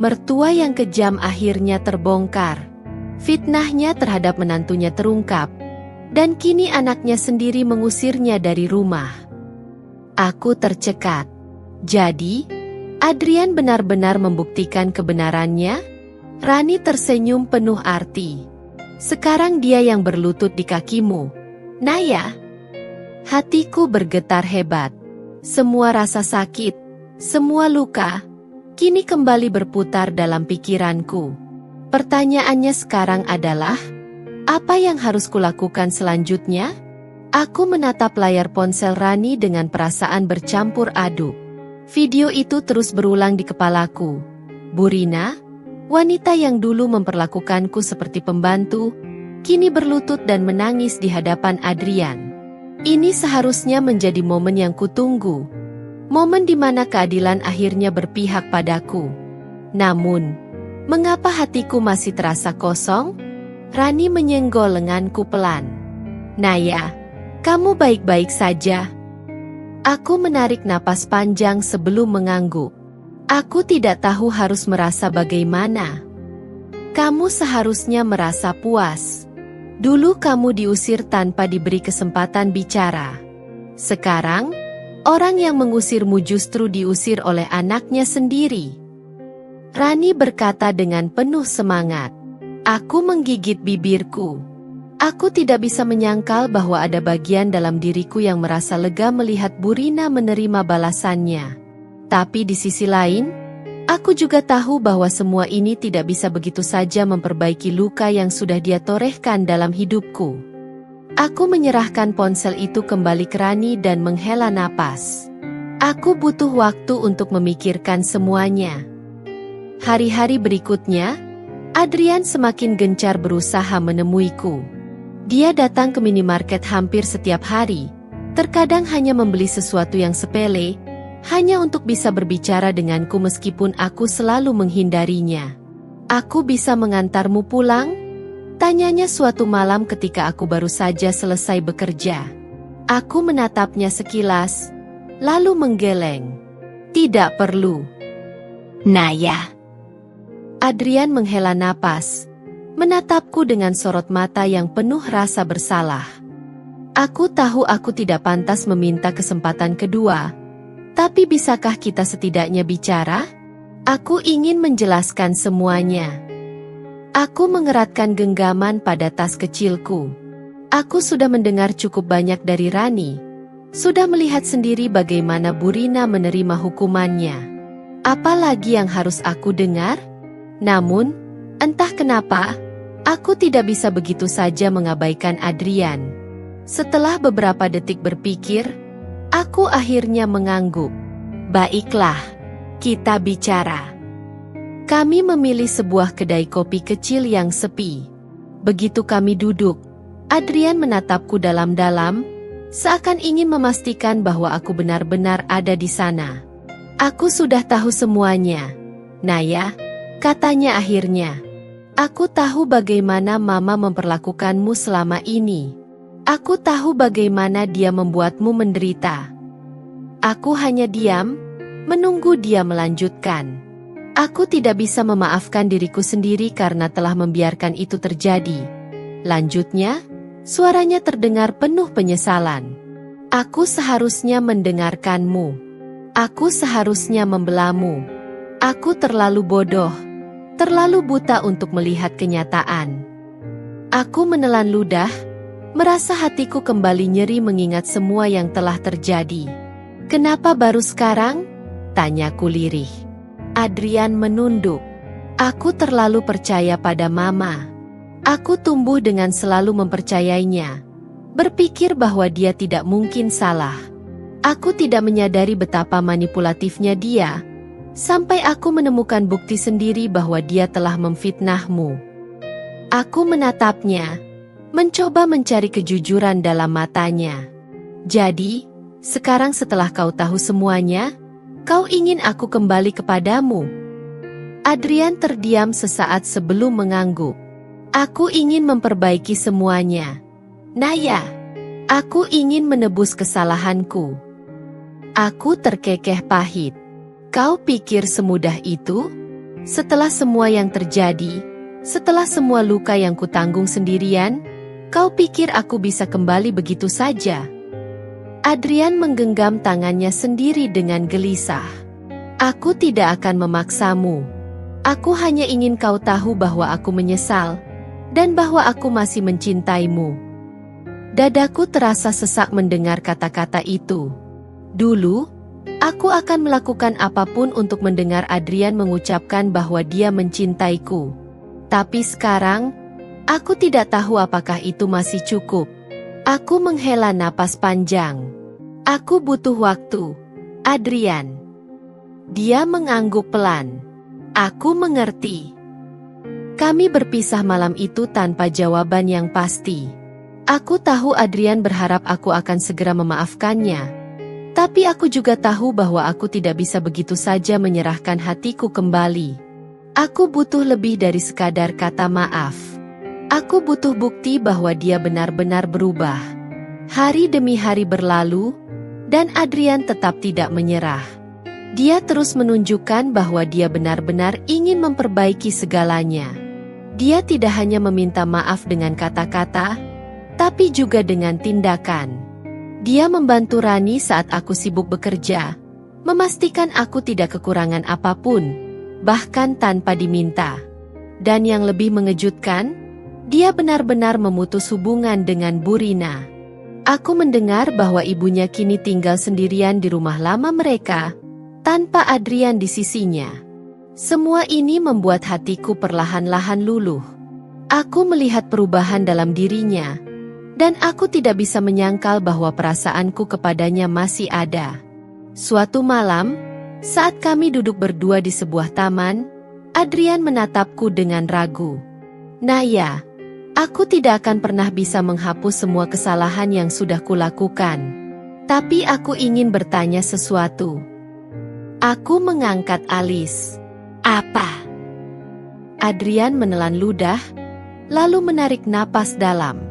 Mertua yang kejam akhirnya terbongkar. Fitnahnya terhadap menantunya terungkap, dan kini anaknya sendiri mengusirnya dari rumah. Aku tercekat. Jadi, Adrian benar-benar membuktikan kebenarannya? Rani tersenyum penuh arti. Sekarang dia yang berlutut di kakimu, Naya. Hatiku bergetar hebat. Semua rasa sakit, semua luka, kini kembali berputar dalam pikiranku. Pertanyaannya sekarang adalah, apa yang harus kulakukan selanjutnya? Aku menatap layar ponsel Rani dengan perasaan bercampur aduk. Video itu terus berulang di kepalaku. Burina, wanita yang dulu memperlakukanku seperti pembantu, kini berlutut dan menangis di hadapan Adrian. Ini seharusnya menjadi momen yang kutunggu. Momen di mana keadilan akhirnya berpihak padaku. Namun, mengapa hatiku masih terasa kosong? Rani menyenggol lenganku pelan. Naya, kamu baik-baik saja? Aku menarik napas panjang sebelum mengangguk. Aku tidak tahu harus merasa bagaimana. Kamu seharusnya merasa puas. Dulu kamu diusir tanpa diberi kesempatan bicara. Sekarang, orang yang mengusirmu justru diusir oleh anaknya sendiri. Rani berkata dengan penuh semangat. Aku menggigit bibirku. Aku tidak bisa menyangkal bahwa ada bagian dalam diriku yang merasa lega melihat Burina menerima balasannya. Tapi di sisi lain, aku juga tahu bahwa semua ini tidak bisa begitu saja memperbaiki luka yang sudah dia torehkan dalam hidupku. Aku menyerahkan ponsel itu kembali ke Rani dan menghela napas. Aku butuh waktu untuk memikirkan semuanya. Hari-hari berikutnya, Adrian semakin gencar berusaha menemuiku. Dia datang ke minimarket hampir setiap hari, terkadang hanya membeli sesuatu yang sepele, hanya untuk bisa berbicara denganku meskipun aku selalu menghindarinya. "Aku bisa mengantarmu pulang?" tanyanya suatu malam ketika aku baru saja selesai bekerja. Aku menatapnya sekilas, lalu menggeleng. "Tidak perlu, Naya." Adrian menghela napas, menatapku dengan sorot mata yang penuh rasa bersalah. Aku tahu aku tidak pantas meminta kesempatan kedua, tapi bisakah kita setidaknya bicara? Aku ingin menjelaskan semuanya. Aku mengeratkan genggaman pada tas kecilku. Aku sudah mendengar cukup banyak dari Rani. Sudah melihat sendiri bagaimana Burina menerima hukumannya. Apalagi yang harus aku dengar? Namun, entah kenapa, aku tidak bisa begitu saja mengabaikan Adrian. Setelah beberapa detik berpikir, aku akhirnya mengangguk. "Baiklah, kita bicara." Kami memilih sebuah kedai kopi kecil yang sepi. Begitu kami duduk, Adrian menatapku dalam-dalam, seakan ingin memastikan bahwa aku benar-benar ada di sana. "Aku sudah tahu semuanya, Naya," katanya akhirnya. "Aku tahu bagaimana Mama memperlakukanmu selama ini. Aku tahu bagaimana dia membuatmu menderita." Aku hanya diam, menunggu dia melanjutkan. "Aku tidak bisa memaafkan diriku sendiri karena telah membiarkan itu terjadi." Lanjutnya, suaranya terdengar penuh penyesalan. "Aku seharusnya mendengarkanmu. Aku seharusnya membelamu. Aku terlalu bodoh, terlalu buta untuk melihat kenyataan." Aku menelan ludah, merasa hatiku kembali nyeri mengingat semua yang telah terjadi. "Kenapa baru sekarang?" tanyaku lirih. Adrian menunduk. "Aku terlalu percaya pada Mama. Aku tumbuh dengan selalu mempercayainya, berpikir bahwa dia tidak mungkin salah. Aku tidak menyadari betapa manipulatifnya dia, sampai aku menemukan bukti sendiri bahwa dia telah memfitnahmu." Aku menatapnya, mencoba mencari kejujuran dalam matanya. "Jadi, sekarang setelah kau tahu semuanya, kau ingin aku kembali kepadamu?" Adrian terdiam sesaat sebelum mengangguk. "Aku ingin memperbaiki semuanya, Naya. Aku ingin menebus kesalahanku." Aku terkekeh pahit. "Kau pikir semudah itu? Setelah semua yang terjadi, setelah semua luka yang kutanggung sendirian, kau pikir aku bisa kembali begitu saja?" Adrian menggenggam tangannya sendiri dengan gelisah. "Aku tidak akan memaksamu. Aku hanya ingin kau tahu bahwa aku menyesal, dan bahwa aku masih mencintaimu." Dadaku terasa sesak mendengar kata-kata itu. Dulu, aku akan melakukan apapun untuk mendengar Adrian mengucapkan bahwa dia mencintaiku. Tapi sekarang, aku tidak tahu apakah itu masih cukup. Aku menghela napas panjang. "Aku butuh waktu, Adrian." Dia mengangguk pelan. "Aku mengerti." Kami berpisah malam itu tanpa jawaban yang pasti. Aku tahu Adrian berharap aku akan segera memaafkannya. Tapi aku juga tahu bahwa aku tidak bisa begitu saja menyerahkan hatiku kembali. Aku butuh lebih dari sekadar kata maaf. Aku butuh bukti bahwa dia benar-benar berubah. Hari demi hari berlalu, dan Adrian tetap tidak menyerah. Dia terus menunjukkan bahwa dia benar-benar ingin memperbaiki segalanya. Dia tidak hanya meminta maaf dengan kata-kata, tapi juga dengan tindakan. Dia membantu Rani saat aku sibuk bekerja, memastikan aku tidak kekurangan apapun, bahkan tanpa diminta. Dan yang lebih mengejutkan, dia benar-benar memutus hubungan dengan Burina. Aku mendengar bahwa ibunya kini tinggal sendirian di rumah lama mereka, tanpa Adrian di sisinya. Semua ini membuat hatiku perlahan-lahan luluh. Aku melihat perubahan dalam dirinya, Dan aku tidak bisa menyangkal bahwa perasaanku kepadanya masih ada. Suatu malam, saat kami duduk berdua di sebuah taman, Adrian menatapku dengan ragu. Naya, aku tidak akan pernah bisa menghapus semua kesalahan yang sudah kulakukan. Tapi aku ingin bertanya sesuatu. Aku mengangkat alis. Apa? Adrian menelan ludah, lalu menarik napas dalam.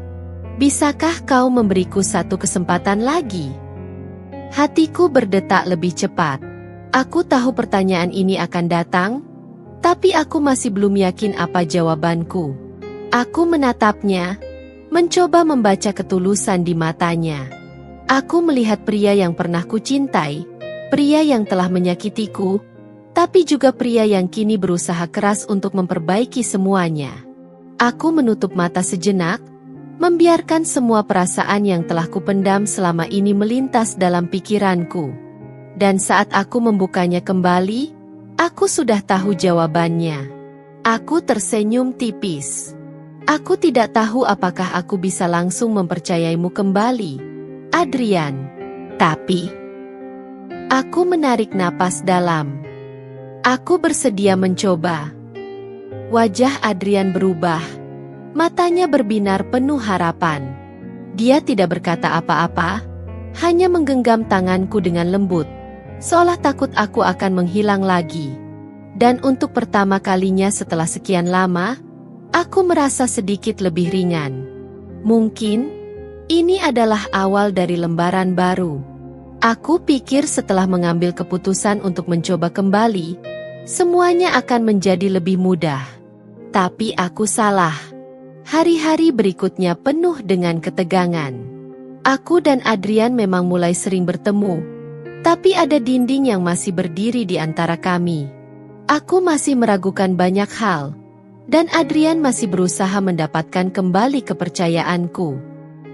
Bisakah kau memberiku satu kesempatan lagi? Hatiku berdetak lebih cepat. Aku tahu pertanyaan ini akan datang, tapi aku masih belum yakin apa jawabanku. Aku menatapnya, mencoba membaca ketulusan di matanya. Aku melihat pria yang pernah kucintai, pria yang telah menyakitiku, tapi juga pria yang kini berusaha keras untuk memperbaiki semuanya. Aku menutup mata sejenak, membiarkan semua perasaan yang telah kupendam selama ini melintas dalam pikiranku. Dan saat aku membukanya kembali, aku sudah tahu jawabannya. Aku tersenyum tipis. Aku tidak tahu apakah aku bisa langsung mempercayaimu kembali, Adrian. Tapi, aku menarik napas dalam. Aku bersedia mencoba. Wajah Adrian berubah. Matanya berbinar penuh harapan. Dia tidak berkata apa-apa, hanya menggenggam tanganku dengan lembut, seolah takut aku akan menghilang lagi. Dan untuk pertama kalinya setelah sekian lama, aku merasa sedikit lebih ringan. Mungkin, ini adalah awal dari lembaran baru. Aku pikir setelah mengambil keputusan untuk mencoba kembali, semuanya akan menjadi lebih mudah. Tapi aku salah. Hari-hari berikutnya penuh dengan ketegangan. Aku dan Adrian memang mulai sering bertemu, tapi ada dinding yang masih berdiri di antara kami. Aku masih meragukan banyak hal, dan Adrian masih berusaha mendapatkan kembali kepercayaanku.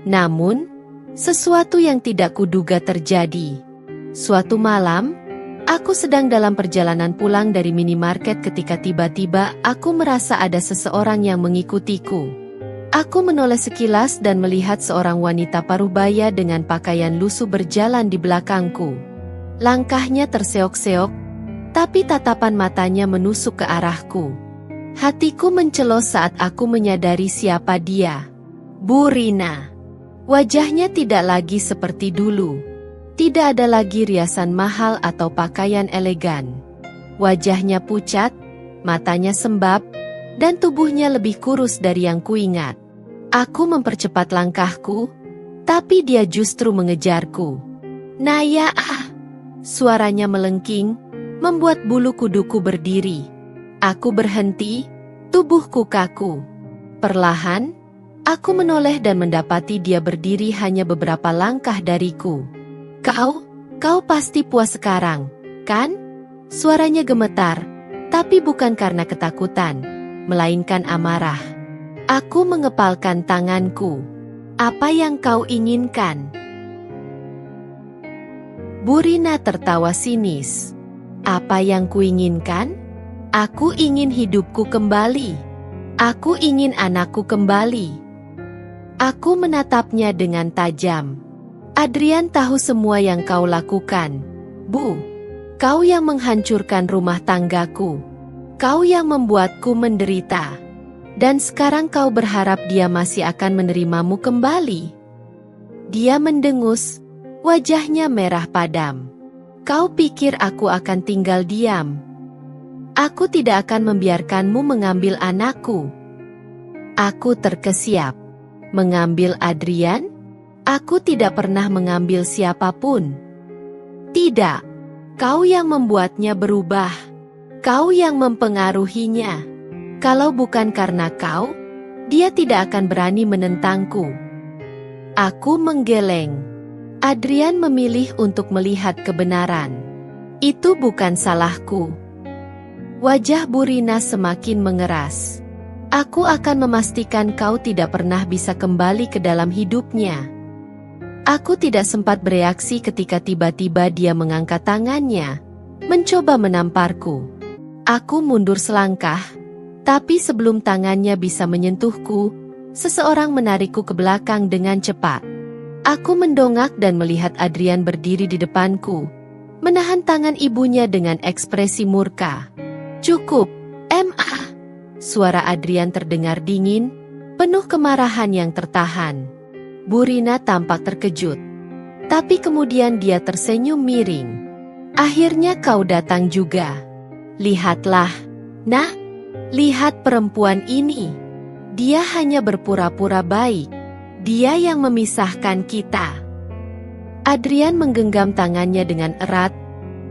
Namun, sesuatu yang tidak kuduga terjadi. Suatu malam, aku sedang dalam perjalanan pulang dari minimarket ketika tiba-tiba aku merasa ada seseorang yang mengikutiku. Aku menoleh sekilas dan melihat seorang wanita parubaya dengan pakaian lusuh berjalan di belakangku. Langkahnya terseok-seok, tapi tatapan matanya menusuk ke arahku. Hatiku mencelos saat aku menyadari siapa dia. Bu Rina. Wajahnya tidak lagi seperti dulu. Tidak ada lagi riasan mahal atau pakaian elegan. Wajahnya pucat, matanya sembab, dan tubuhnya lebih kurus dari yang kuingat. Aku mempercepat langkahku, tapi dia justru mengejarku. Naya, suaranya melengking, membuat bulu kuduku berdiri. Aku berhenti, tubuhku kaku. Perlahan, aku menoleh dan mendapati dia berdiri hanya beberapa langkah dariku. Kau pasti puas sekarang, kan? Suaranya gemetar, tapi bukan karena ketakutan, melainkan amarah. Aku mengepalkan tanganku. Apa yang kau inginkan? Bu Rina tertawa sinis. Apa yang kuinginkan? Aku ingin hidupku kembali. Aku ingin anakku kembali. Aku menatapnya dengan tajam. Adrian tahu semua yang kau lakukan, Bu. Kau yang menghancurkan rumah tanggaku. Kau yang membuatku menderita. Dan sekarang kau berharap dia masih akan menerimamu kembali. Dia mendengus, wajahnya merah padam. Kau pikir aku akan tinggal diam? Aku tidak akan membiarkanmu mengambil anakku. Aku terkesiap. Mengambil Adrian? Aku tidak pernah mengambil siapapun. Tidak. Kau yang membuatnya berubah. Kau yang mempengaruhinya. Kalau bukan karena kau, dia tidak akan berani menentangku. Aku menggeleng. Adrian memilih untuk melihat kebenaran. Itu bukan salahku. Wajah Bu Rina semakin mengeras. Aku akan memastikan kau tidak pernah bisa kembali ke dalam hidupnya. Aku tidak sempat bereaksi ketika tiba-tiba dia mengangkat tangannya, mencoba menamparku. Aku mundur selangkah. Tapi sebelum tangannya bisa menyentuhku, seseorang menarikku ke belakang dengan cepat. Aku mendongak dan melihat Adrian berdiri di depanku, menahan tangan ibunya dengan ekspresi murka. "Cukup, Ma." Suara Adrian terdengar dingin, penuh kemarahan yang tertahan. Bu Rina tampak terkejut. Tapi kemudian dia tersenyum miring. "Akhirnya kau datang juga. Lihatlah, Nak. Lihat perempuan ini. Dia hanya berpura-pura baik. Dia yang memisahkan kita." Adrian menggenggam tangannya dengan erat,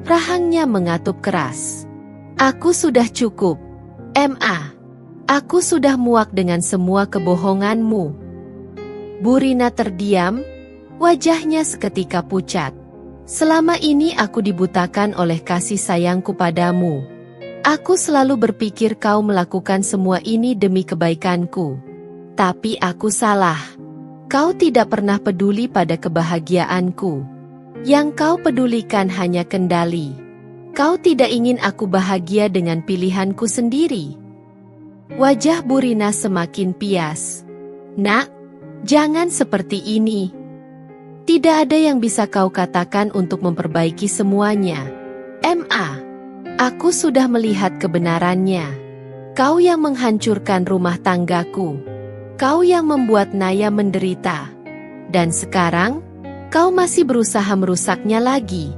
rahangnya mengatup keras. "Aku sudah cukup, Ma. Aku sudah muak dengan semua kebohonganmu." Bu Rina terdiam, wajahnya seketika pucat. "Selama ini aku dibutakan oleh kasih sayangku padamu. Aku selalu berpikir kau melakukan semua ini demi kebaikanku. Tapi aku salah. Kau tidak pernah peduli pada kebahagiaanku. Yang kau pedulikan hanya kendali. Kau tidak ingin aku bahagia dengan pilihanku sendiri." Wajah Bu Rina semakin pias. "Nak, jangan seperti ini. Tidak ada yang bisa kau katakan untuk memperbaiki semuanya. Ma, aku sudah melihat kebenarannya. Kau yang menghancurkan rumah tanggaku. Kau yang membuat Naya menderita. Dan sekarang, kau masih berusaha merusaknya lagi."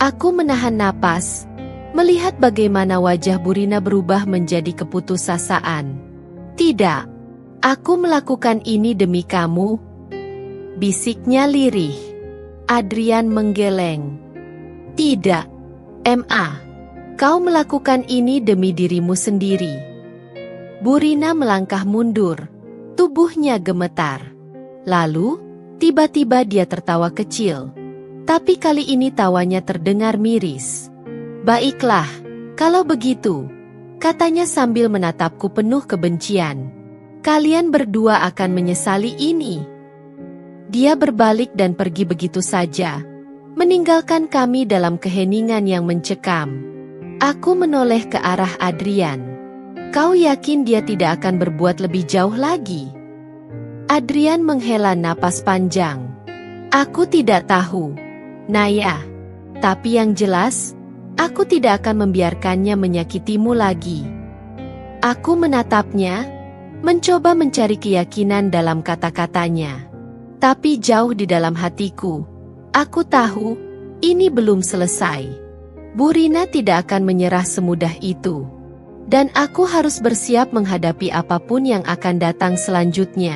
Aku menahan napas, melihat bagaimana wajah Bu Rina berubah menjadi keputusasaan. "Tidak, aku melakukan ini demi kamu," bisiknya lirih. Adrian menggeleng. "Tidak, Ma. Kau melakukan ini demi dirimu sendiri." Bu Rina melangkah mundur, tubuhnya gemetar. Lalu, tiba-tiba dia tertawa kecil. Tapi kali ini tawanya terdengar miris. "Baiklah, kalau begitu," katanya sambil menatapku penuh kebencian. "Kalian berdua akan menyesali ini." Dia berbalik dan pergi begitu saja, meninggalkan kami dalam keheningan yang mencekam. Aku menoleh ke arah Adrian. "Kau yakin dia tidak akan berbuat lebih jauh lagi?" Adrian menghela napas panjang. "Aku tidak tahu, Naya. Tapi yang jelas, aku tidak akan membiarkannya menyakitimu lagi." Aku menatapnya, mencoba mencari keyakinan dalam kata-katanya. Tapi jauh di dalam hatiku, aku tahu, ini belum selesai. Bu Rina tidak akan menyerah semudah itu. Dan aku harus bersiap menghadapi apapun yang akan datang selanjutnya.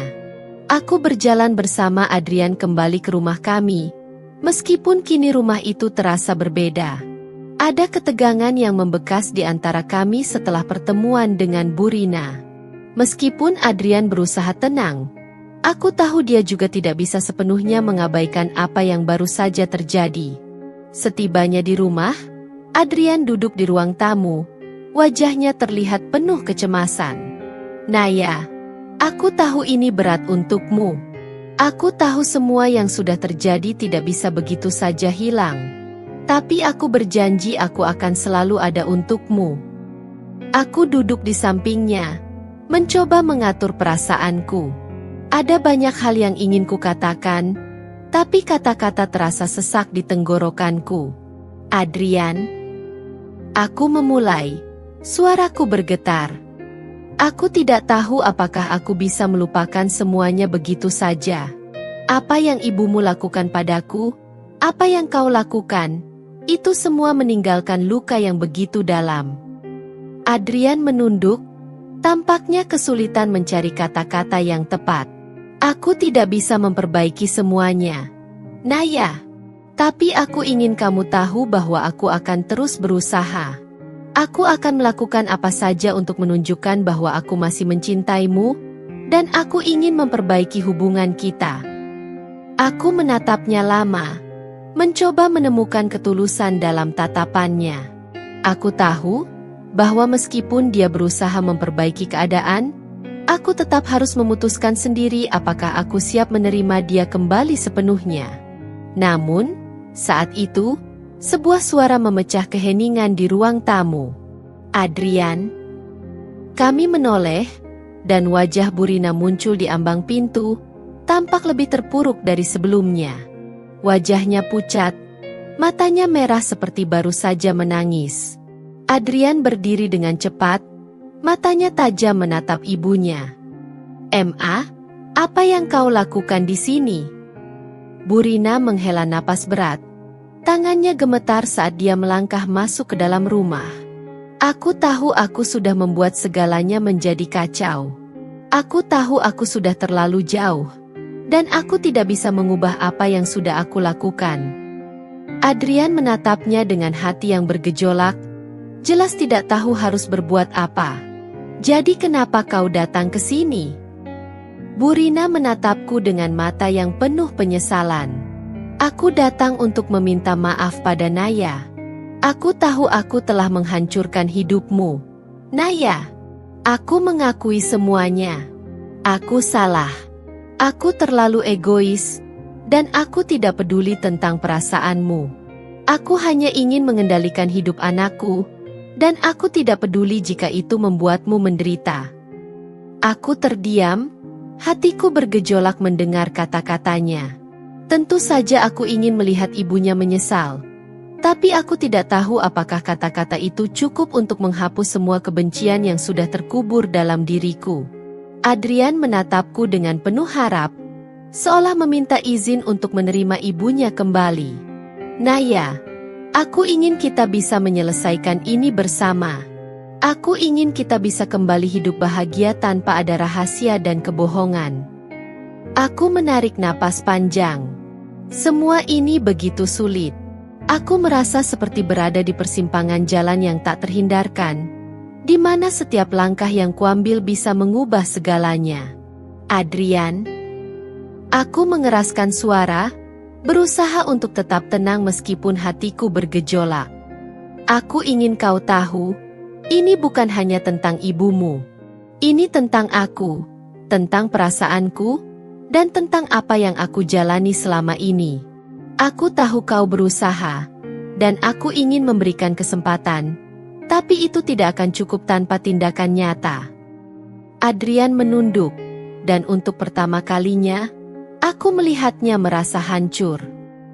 Aku berjalan bersama Adrian kembali ke rumah kami. Meskipun kini rumah itu terasa berbeda. Ada ketegangan yang membekas di antara kami setelah pertemuan dengan Bu Rina. Meskipun Adrian berusaha tenang, aku tahu dia juga tidak bisa sepenuhnya mengabaikan apa yang baru saja terjadi. Setibanya di rumah, Adrian duduk di ruang tamu. Wajahnya terlihat penuh kecemasan. "Naya, aku tahu ini berat untukmu. Aku tahu semua yang sudah terjadi tidak bisa begitu saja hilang. Tapi aku berjanji aku akan selalu ada untukmu." Aku duduk di sampingnya, mencoba mengatur perasaanku. Ada banyak hal yang ingin kukatakan, tapi kata-kata terasa sesak di tenggorokanku. "Adrian," aku memulai, suaraku bergetar. "Aku tidak tahu apakah aku bisa melupakan semuanya begitu saja. Apa yang ibumu lakukan padaku, apa yang kau lakukan, itu semua meninggalkan luka yang begitu dalam." Adrian menunduk, tampaknya kesulitan mencari kata-kata yang tepat. "Aku tidak bisa memperbaiki semuanya, Naya. Tapi aku ingin kamu tahu bahwa aku akan terus berusaha. Aku akan melakukan apa saja untuk menunjukkan bahwa aku masih mencintaimu, dan aku ingin memperbaiki hubungan kita." Aku menatapnya lama, mencoba menemukan ketulusan dalam tatapannya. Aku tahu bahwa meskipun dia berusaha memperbaiki keadaan, aku tetap harus memutuskan sendiri apakah aku siap menerima dia kembali sepenuhnya. Namun, saat itu, sebuah suara memecah keheningan di ruang tamu. "Adrian." Kami menoleh, dan wajah Burina muncul di ambang pintu, tampak lebih terpuruk dari sebelumnya. Wajahnya pucat, matanya merah seperti baru saja menangis. Adrian berdiri dengan cepat, matanya tajam menatap ibunya. "Ma, apa yang kau lakukan di sini?" Burina menghela napas berat. Tangannya gemetar saat dia melangkah masuk ke dalam rumah. "Aku tahu aku sudah membuat segalanya menjadi kacau. Aku tahu aku sudah terlalu jauh. Dan aku tidak bisa mengubah apa yang sudah aku lakukan." Adrian menatapnya dengan hati yang bergejolak, jelas tidak tahu harus berbuat apa. "Jadi kenapa kau datang ke sini?" Burina menatapku dengan mata yang penuh penyesalan. "Aku datang untuk meminta maaf pada Naya. Aku tahu aku telah menghancurkan hidupmu. Naya, aku mengakui semuanya. Aku salah. Aku terlalu egois, dan aku tidak peduli tentang perasaanmu. Aku hanya ingin mengendalikan hidup anakku, dan aku tidak peduli jika itu membuatmu menderita." Aku terdiam, hatiku bergejolak mendengar kata-katanya. Tentu saja aku ingin melihat ibunya menyesal. Tapi aku tidak tahu apakah kata-kata itu cukup untuk menghapus semua kebencian yang sudah terkubur dalam diriku. Adrian menatapku dengan penuh harap, seolah meminta izin untuk menerima ibunya kembali. "Naya, aku ingin kita bisa menyelesaikan ini bersama. Aku ingin kita bisa kembali hidup bahagia tanpa ada rahasia dan kebohongan." Aku menarik napas panjang. Semua ini begitu sulit. Aku merasa seperti berada di persimpangan jalan yang tak terhindarkan, di mana setiap langkah yang kuambil bisa mengubah segalanya. "Adrian." Aku mengeraskan suara, berusaha untuk tetap tenang meskipun hatiku bergejolak. "Aku ingin kau tahu, ini bukan hanya tentang ibumu. Ini tentang aku, tentang perasaanku, dan tentang apa yang aku jalani selama ini. Aku tahu kau berusaha, dan aku ingin memberikan kesempatan, tapi itu tidak akan cukup tanpa tindakan nyata." Adrian menunduk, dan untuk pertama kalinya, aku melihatnya merasa hancur.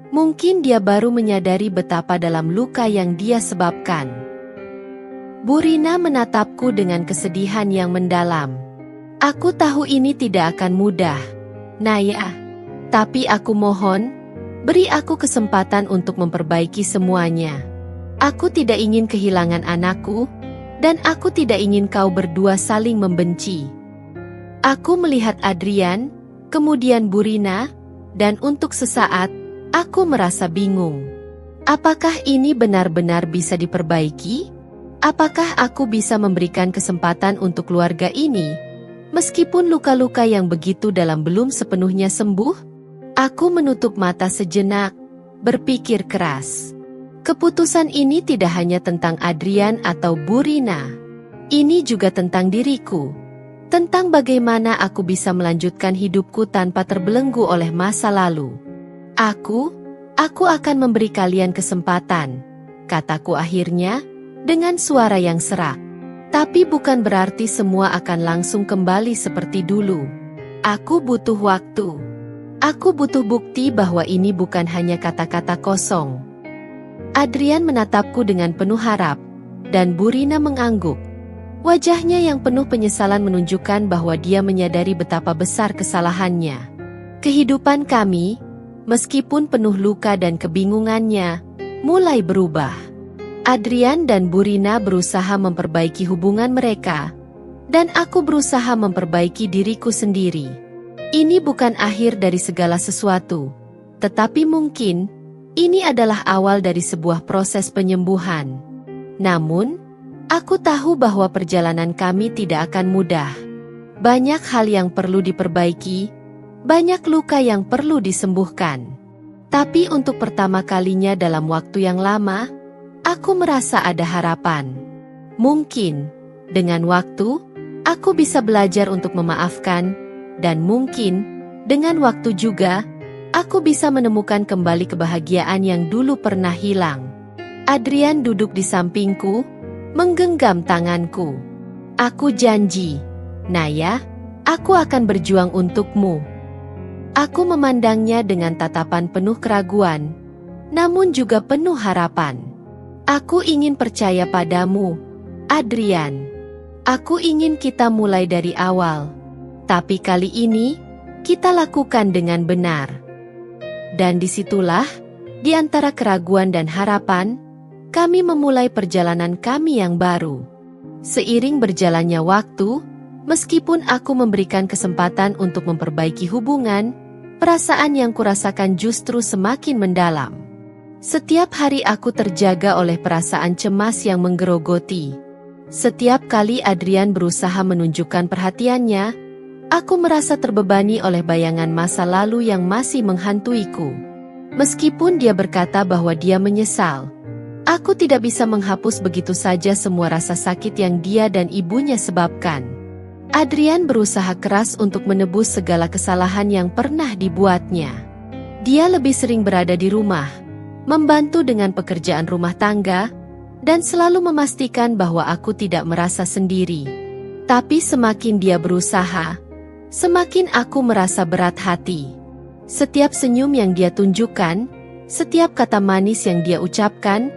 Mungkin dia baru menyadari betapa dalam luka yang dia sebabkan. Burina menatapku dengan kesedihan yang mendalam. "Aku tahu ini tidak akan mudah, Naya. Tapi aku mohon, beri aku kesempatan untuk memperbaiki semuanya. Aku tidak ingin kehilangan anakku, dan aku tidak ingin kau berdua saling membenci." Aku melihat Adrian, kemudian Burina, dan untuk sesaat, aku merasa bingung. Apakah ini benar-benar bisa diperbaiki? Apakah aku bisa memberikan kesempatan untuk keluarga ini, meskipun luka-luka yang begitu dalam belum sepenuhnya sembuh? Aku menutup mata sejenak, berpikir keras. Keputusan ini tidak hanya tentang Adrian atau Burina. Ini juga tentang diriku. Tentang bagaimana aku bisa melanjutkan hidupku tanpa terbelenggu oleh masa lalu. Aku akan memberi kalian kesempatan, kataku akhirnya, dengan suara yang serak. Tapi bukan berarti semua akan langsung kembali seperti dulu. Aku butuh waktu. Aku butuh bukti bahwa ini bukan hanya kata-kata kosong. Adrian menatapku dengan penuh harap, dan Burina mengangguk. Wajahnya yang penuh penyesalan menunjukkan bahwa dia menyadari betapa besar kesalahannya. Kehidupan kami, meskipun penuh luka dan kebingungannya, mulai berubah. Adrian dan Burina berusaha memperbaiki hubungan mereka, dan aku berusaha memperbaiki diriku sendiri. Ini bukan akhir dari segala sesuatu, tetapi mungkin ini adalah awal dari sebuah proses penyembuhan. Namun, aku tahu bahwa perjalanan kami tidak akan mudah. Banyak hal yang perlu diperbaiki, banyak luka yang perlu disembuhkan. Tapi untuk pertama kalinya dalam waktu yang lama, aku merasa ada harapan. Mungkin, dengan waktu, aku bisa belajar untuk memaafkan, dan mungkin, dengan waktu juga, aku bisa menemukan kembali kebahagiaan yang dulu pernah hilang. Adrian duduk di sampingku, menggenggam tanganku. Aku janji, Naya, aku akan berjuang untukmu. Aku memandangnya dengan tatapan penuh keraguan, namun juga penuh harapan. Aku ingin percaya padamu, Adrian. Aku ingin kita mulai dari awal. Tapi kali ini, kita lakukan dengan benar. Dan disitulah, di antara keraguan dan harapan, kami memulai perjalanan kami yang baru. Seiring berjalannya waktu, meskipun aku memberikan kesempatan untuk memperbaiki hubungan, perasaan yang kurasakan justru semakin mendalam. Setiap hari aku terjaga oleh perasaan cemas yang menggerogoti. Setiap kali Adrian berusaha menunjukkan perhatiannya, aku merasa terbebani oleh bayangan masa lalu yang masih menghantuiku. Meskipun dia berkata bahwa dia menyesal, aku tidak bisa menghapus begitu saja semua rasa sakit yang dia dan ibunya sebabkan. Adrian berusaha keras untuk menebus segala kesalahan yang pernah dibuatnya. Dia lebih sering berada di rumah, membantu dengan pekerjaan rumah tangga, dan selalu memastikan bahwa aku tidak merasa sendiri. Tapi semakin dia berusaha, semakin aku merasa berat hati. Setiap senyum yang dia tunjukkan, setiap kata manis yang dia ucapkan,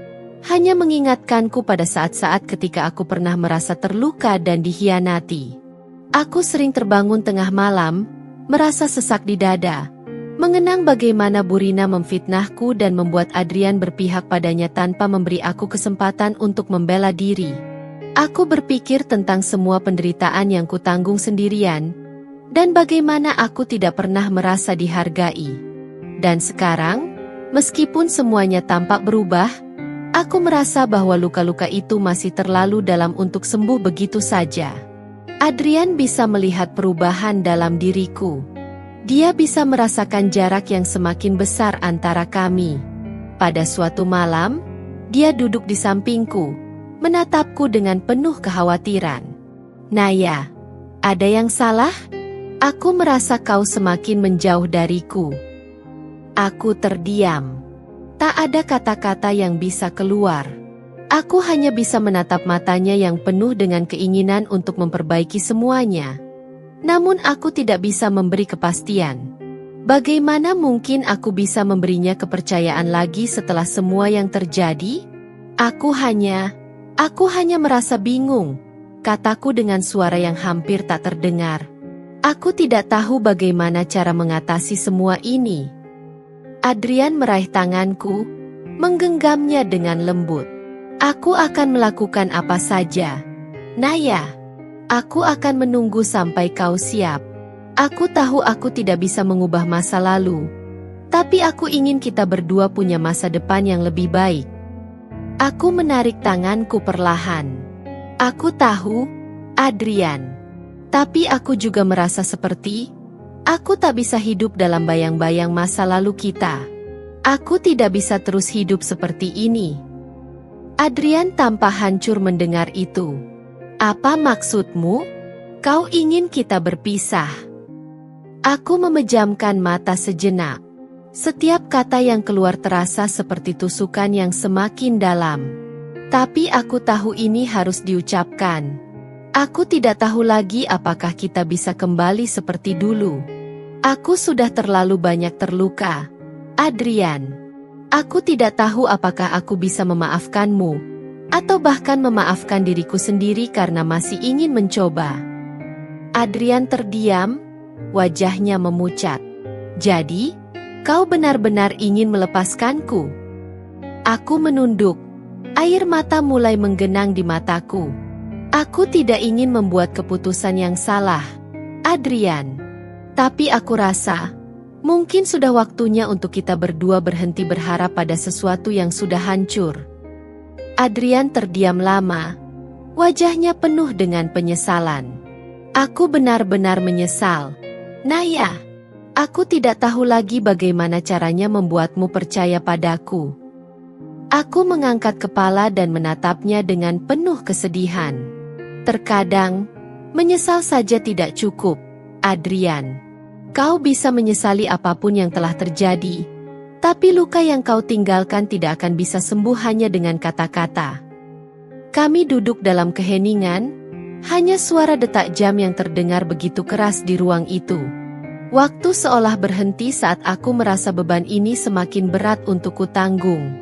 hanya mengingatkanku pada saat-saat ketika aku pernah merasa terluka dan dikhianati. Aku sering terbangun tengah malam, merasa sesak di dada, mengenang bagaimana Burina memfitnahku dan membuat Adrian berpihak padanya tanpa memberi aku kesempatan untuk membela diri. Aku berpikir tentang semua penderitaan yang kutanggung sendirian, dan bagaimana aku tidak pernah merasa dihargai. Dan sekarang, meskipun semuanya tampak berubah, aku merasa bahwa luka-luka itu masih terlalu dalam untuk sembuh begitu saja. Adrian bisa melihat perubahan dalam diriku. Dia bisa merasakan jarak yang semakin besar antara kami. Pada suatu malam, dia duduk di sampingku, menatapku dengan penuh kekhawatiran. Naya, ada yang salah? Aku merasa kau semakin menjauh dariku. Aku terdiam. Tak ada kata-kata yang bisa keluar. Aku hanya bisa menatap matanya yang penuh dengan keinginan untuk memperbaiki semuanya. Namun aku tidak bisa memberi kepastian. Bagaimana mungkin aku bisa memberinya kepercayaan lagi setelah semua yang terjadi? Aku hanya merasa bingung, kataku dengan suara yang hampir tak terdengar. Aku tidak tahu bagaimana cara mengatasi semua ini. Adrian meraih tanganku, menggenggamnya dengan lembut. Aku akan melakukan apa saja. Naya, aku akan menunggu sampai kau siap. Aku tahu aku tidak bisa mengubah masa lalu, tapi aku ingin kita berdua punya masa depan yang lebih baik. Aku menarik tanganku perlahan. Aku tahu, Adrian. Tapi aku juga merasa seperti aku tak bisa hidup dalam bayang-bayang masa lalu kita. Aku tidak bisa terus hidup seperti ini. Adrian tampak hancur mendengar itu. Apa maksudmu? Kau ingin kita berpisah? Aku memejamkan mata sejenak. Setiap kata yang keluar terasa seperti tusukan yang semakin dalam. Tapi aku tahu ini harus diucapkan. Aku tidak tahu lagi apakah kita bisa kembali seperti dulu. Aku sudah terlalu banyak terluka, Adrian. Aku tidak tahu apakah aku bisa memaafkanmu, atau bahkan memaafkan diriku sendiri karena masih ingin mencoba. Adrian terdiam, wajahnya memucat. Jadi, kau benar-benar ingin melepaskanku? Aku menunduk, air mata mulai menggenang di mataku. Aku tidak ingin membuat keputusan yang salah, Adrian. Tapi aku rasa, mungkin sudah waktunya untuk kita berdua berhenti berharap pada sesuatu yang sudah hancur. Adrian terdiam lama, wajahnya penuh dengan penyesalan. Aku benar-benar menyesal. Naya, aku tidak tahu lagi bagaimana caranya membuatmu percaya padaku. Aku mengangkat kepala dan menatapnya dengan penuh kesedihan. Terkadang, menyesal saja tidak cukup, Adrian. Kau bisa menyesali apapun yang telah terjadi, tapi luka yang kau tinggalkan tidak akan bisa sembuh hanya dengan kata-kata. Kami duduk dalam keheningan, Hanya suara detak jam yang terdengar begitu keras di ruang itu. Waktu seolah berhenti saat aku merasa beban ini semakin berat untuk kutanggung.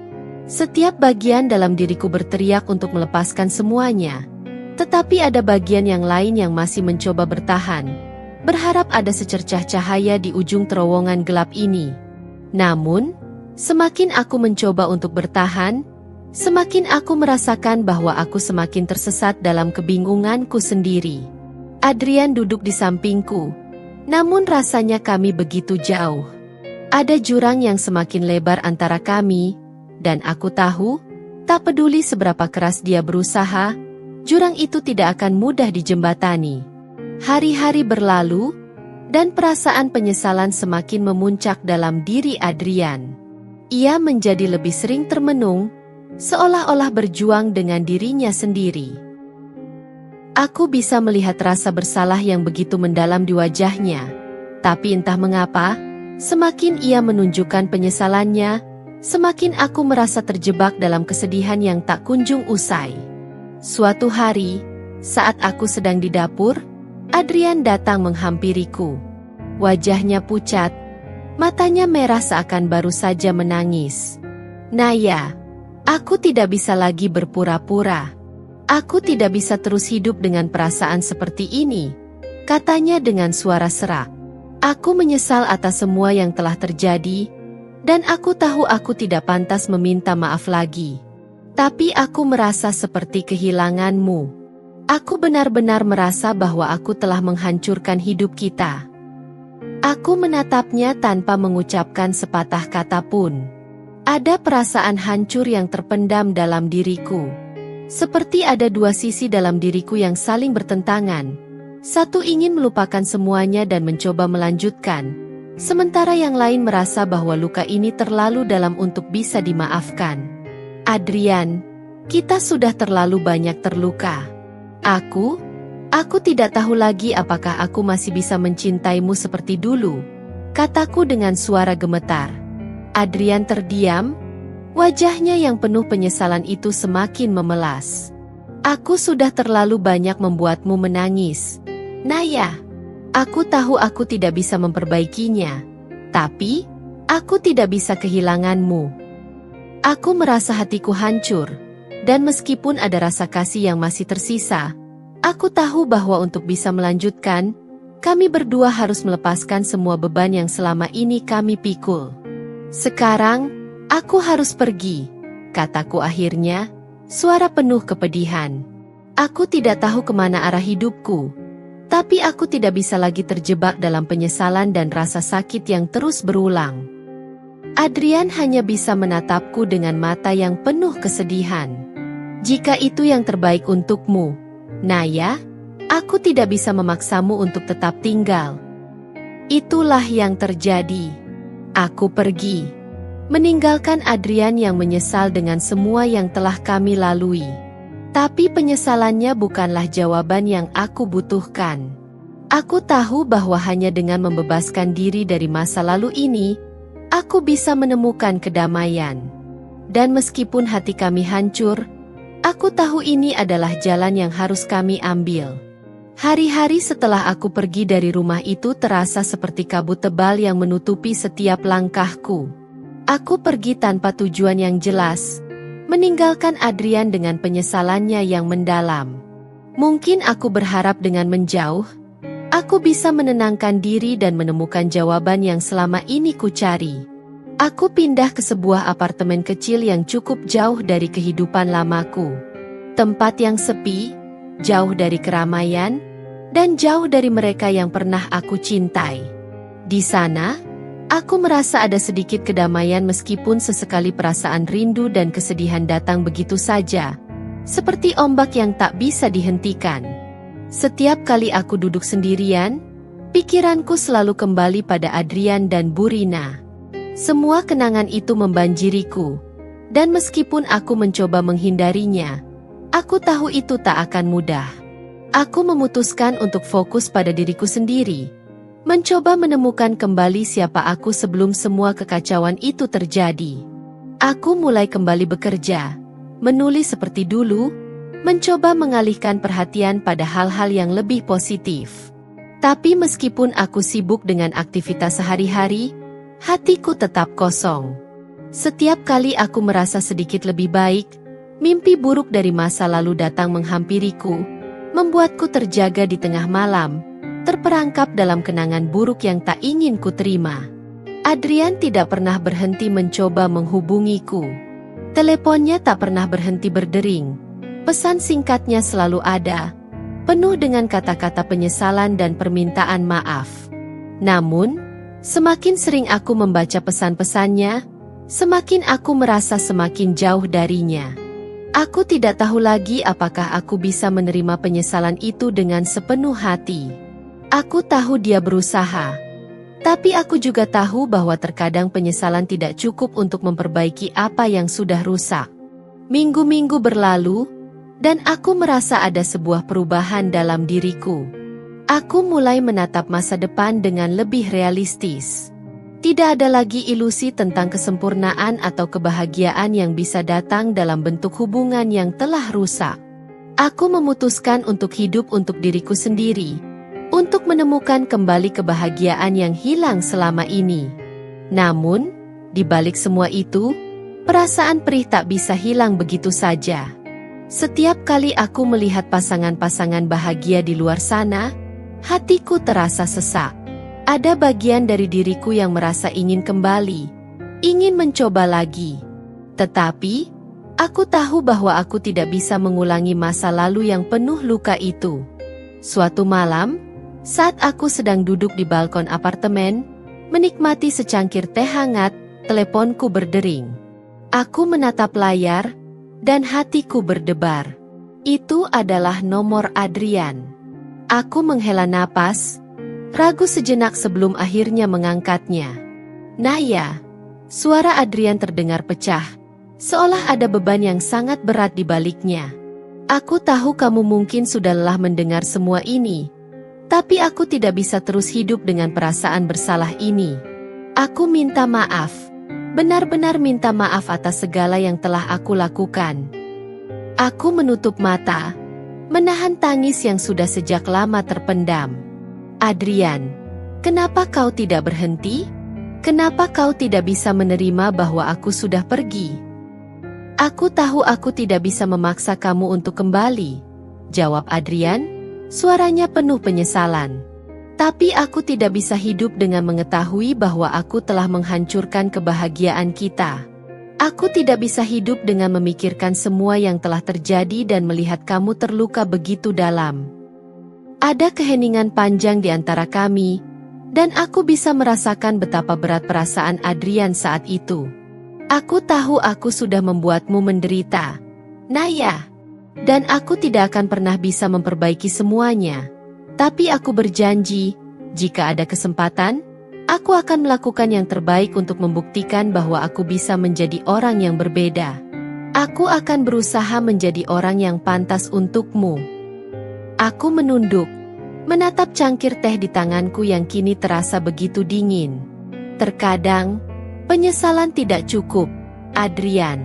Setiap bagian dalam diriku berteriak untuk melepaskan semuanya. Tetapi ada bagian yang lain yang masih mencoba bertahan, berharap ada secercah cahaya di ujung terowongan gelap ini. Namun, semakin aku mencoba untuk bertahan, semakin aku merasakan bahwa aku semakin tersesat dalam kebingunganku sendiri. Adrian duduk di sampingku, namun rasanya kami begitu jauh. Ada jurang yang semakin lebar antara kami, dan aku tahu, tak peduli seberapa keras dia berusaha, jurang itu tidak akan mudah dijembatani. Hari-hari berlalu, dan perasaan penyesalan semakin memuncak dalam diri Adrian. Ia menjadi lebih sering termenung, seolah-olah berjuang dengan dirinya sendiri. Aku bisa melihat rasa bersalah yang begitu mendalam di wajahnya, tapi entah mengapa, semakin ia menunjukkan penyesalannya, semakin aku merasa terjebak dalam kesedihan yang tak kunjung usai. Suatu hari, saat aku sedang di dapur, Adrian datang menghampiriku. Wajahnya pucat, matanya merah seakan baru saja menangis. "Naya, aku tidak bisa lagi berpura-pura. Aku tidak bisa terus hidup dengan perasaan seperti ini," katanya dengan suara serak. "Aku menyesal atas semua yang telah terjadi, dan aku tahu aku tidak pantas meminta maaf lagi. Tapi aku merasa seperti kehilanganmu. Aku benar-benar merasa bahwa aku telah menghancurkan hidup kita." Aku menatapnya tanpa mengucapkan sepatah kata pun. Ada perasaan hancur yang terpendam dalam diriku. Seperti ada dua sisi dalam diriku yang saling bertentangan. Satu ingin melupakan semuanya dan mencoba melanjutkan, sementara yang lain merasa bahwa luka ini terlalu dalam untuk bisa dimaafkan. "Adrian, kita sudah terlalu banyak terluka. Aku tidak tahu lagi apakah aku masih bisa mencintaimu seperti dulu," kataku dengan suara gemetar. Adrian terdiam, wajahnya yang penuh penyesalan itu semakin memelas. "Aku sudah terlalu banyak membuatmu menangis, Naya. Aku tahu aku tidak bisa memperbaikinya, tapi aku tidak bisa kehilanganmu. Aku merasa hatiku hancur, dan meskipun ada rasa kasih yang masih tersisa, aku tahu bahwa untuk bisa melanjutkan, kami berdua harus melepaskan semua beban yang selama ini kami pikul. Sekarang, aku harus pergi," kataku akhirnya, suara penuh kepedihan. "Aku tidak tahu kemana arah hidupku, tapi aku tidak bisa lagi terjebak dalam penyesalan dan rasa sakit yang terus berulang." Adrian hanya bisa menatapku dengan mata yang penuh kesedihan. "Jika itu yang terbaik untukmu, Naya, aku tidak bisa memaksamu untuk tetap tinggal." Itulah yang terjadi. Aku pergi, meninggalkan Adrian yang menyesal dengan semua yang telah kami lalui. Tapi penyesalannya bukanlah jawaban yang aku butuhkan. Aku tahu bahwa hanya dengan membebaskan diri dari masa lalu ini, aku bisa menemukan kedamaian. Dan meskipun hati kami hancur, aku tahu ini adalah jalan yang harus kami ambil. Hari-hari setelah aku pergi dari rumah itu terasa seperti kabut tebal yang menutupi setiap langkahku. Aku pergi tanpa tujuan yang jelas, meninggalkan Adrian dengan penyesalannya yang mendalam. Mungkin aku berharap dengan menjauh, aku bisa menenangkan diri dan menemukan jawaban yang selama ini kucari. Aku pindah ke sebuah apartemen kecil yang cukup jauh dari kehidupan lamaku. Tempat yang sepi, jauh dari keramaian, dan jauh dari mereka yang pernah aku cintai. Di sana, aku merasa ada sedikit kedamaian meskipun sesekali perasaan rindu dan kesedihan datang begitu saja, seperti ombak yang tak bisa dihentikan. Setiap kali aku duduk sendirian, pikiranku selalu kembali pada Adrian dan Burina. Semua kenangan itu membanjiriku, dan meskipun aku mencoba menghindarinya, aku tahu itu tak akan mudah. Aku memutuskan untuk fokus pada diriku sendiri, mencoba menemukan kembali siapa aku sebelum semua kekacauan itu terjadi. Aku mulai kembali bekerja, menulis seperti dulu, mencoba mengalihkan perhatian pada hal-hal yang lebih positif. Tapi meskipun aku sibuk dengan aktivitas sehari-hari, hatiku tetap kosong. Setiap kali aku merasa sedikit lebih baik, mimpi buruk dari masa lalu datang menghampiriku, membuatku terjaga di tengah malam, terperangkap dalam kenangan buruk yang tak ingin ku terima. Adrian tidak pernah berhenti mencoba menghubungiku. Teleponnya tak pernah berhenti berdering. Pesan singkatnya selalu ada, penuh dengan kata-kata penyesalan dan permintaan maaf. Namun, semakin sering aku membaca pesan-pesannya, semakin aku merasa semakin jauh darinya. Aku tidak tahu lagi apakah aku bisa menerima penyesalan itu dengan sepenuh hati. Aku tahu dia berusaha, tapi aku juga tahu bahwa terkadang penyesalan tidak cukup untuk memperbaiki apa yang sudah rusak. Minggu-minggu berlalu, dan aku merasa ada sebuah perubahan dalam diriku. Aku mulai menatap masa depan dengan lebih realistis. Tidak ada lagi ilusi tentang kesempurnaan atau kebahagiaan yang bisa datang dalam bentuk hubungan yang telah rusak. Aku memutuskan untuk hidup untuk diriku sendiri, untuk menemukan kembali kebahagiaan yang hilang selama ini. Namun, di balik semua itu, perasaan perih tak bisa hilang begitu saja. Setiap kali aku melihat pasangan-pasangan bahagia di luar sana, hatiku terasa sesak. Ada bagian dari diriku yang merasa ingin kembali, ingin mencoba lagi. Tetapi, aku tahu bahwa aku tidak bisa mengulangi masa lalu yang penuh luka itu. Suatu malam, saat aku sedang duduk di balkon apartemen, menikmati secangkir teh hangat, teleponku berdering. Aku menatap layar, dan hatiku berdebar. Itu adalah nomor Adrian. Aku menghela napas, ragu sejenak sebelum akhirnya mengangkatnya. Naya, suara Adrian terdengar pecah, seolah ada beban yang sangat berat di baliknya. Aku tahu kamu mungkin sudah lelah mendengar semua ini, tapi aku tidak bisa terus hidup dengan perasaan bersalah ini. Aku minta maaf. Benar-benar minta maaf atas segala yang telah aku lakukan. Aku menutup mata, menahan tangis yang sudah sejak lama terpendam. Adrian, kenapa kau tidak berhenti? Kenapa kau tidak bisa menerima bahwa aku sudah pergi? Aku tahu aku tidak bisa memaksa kamu untuk kembali, jawab Adrian, suaranya penuh penyesalan. Tapi aku tidak bisa hidup dengan mengetahui bahwa aku telah menghancurkan kebahagiaan kita. Aku tidak bisa hidup dengan memikirkan semua yang telah terjadi dan melihat kamu terluka begitu dalam. Ada keheningan panjang di antara kami, dan aku bisa merasakan betapa berat perasaan Adrian saat itu. Aku tahu aku sudah membuatmu menderita, Naya, dan aku tidak akan pernah bisa memperbaiki semuanya. Tapi aku berjanji, jika ada kesempatan, aku akan melakukan yang terbaik untuk membuktikan bahwa aku bisa menjadi orang yang berbeda. Aku akan berusaha menjadi orang yang pantas untukmu. Aku menunduk, menatap cangkir teh di tanganku yang kini terasa begitu dingin. Terkadang, penyesalan tidak cukup, Adrian.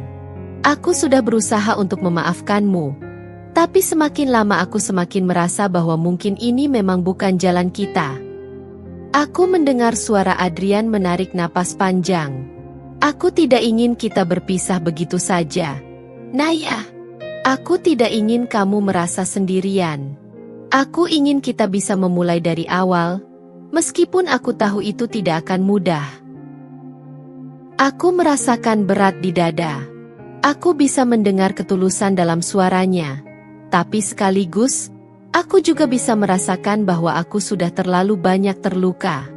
Aku sudah berusaha untuk memaafkanmu. Tapi semakin lama aku semakin merasa bahwa mungkin ini memang bukan jalan kita. Aku mendengar suara Adrian menarik napas panjang. Aku tidak ingin kita berpisah begitu saja, Naya. Aku tidak ingin kamu merasa sendirian. Aku ingin kita bisa memulai dari awal, meskipun aku tahu itu tidak akan mudah. Aku merasakan berat di dada. Aku bisa mendengar ketulusan dalam suaranya. Tapi sekaligus, aku juga bisa merasakan bahwa aku sudah terlalu banyak terluka.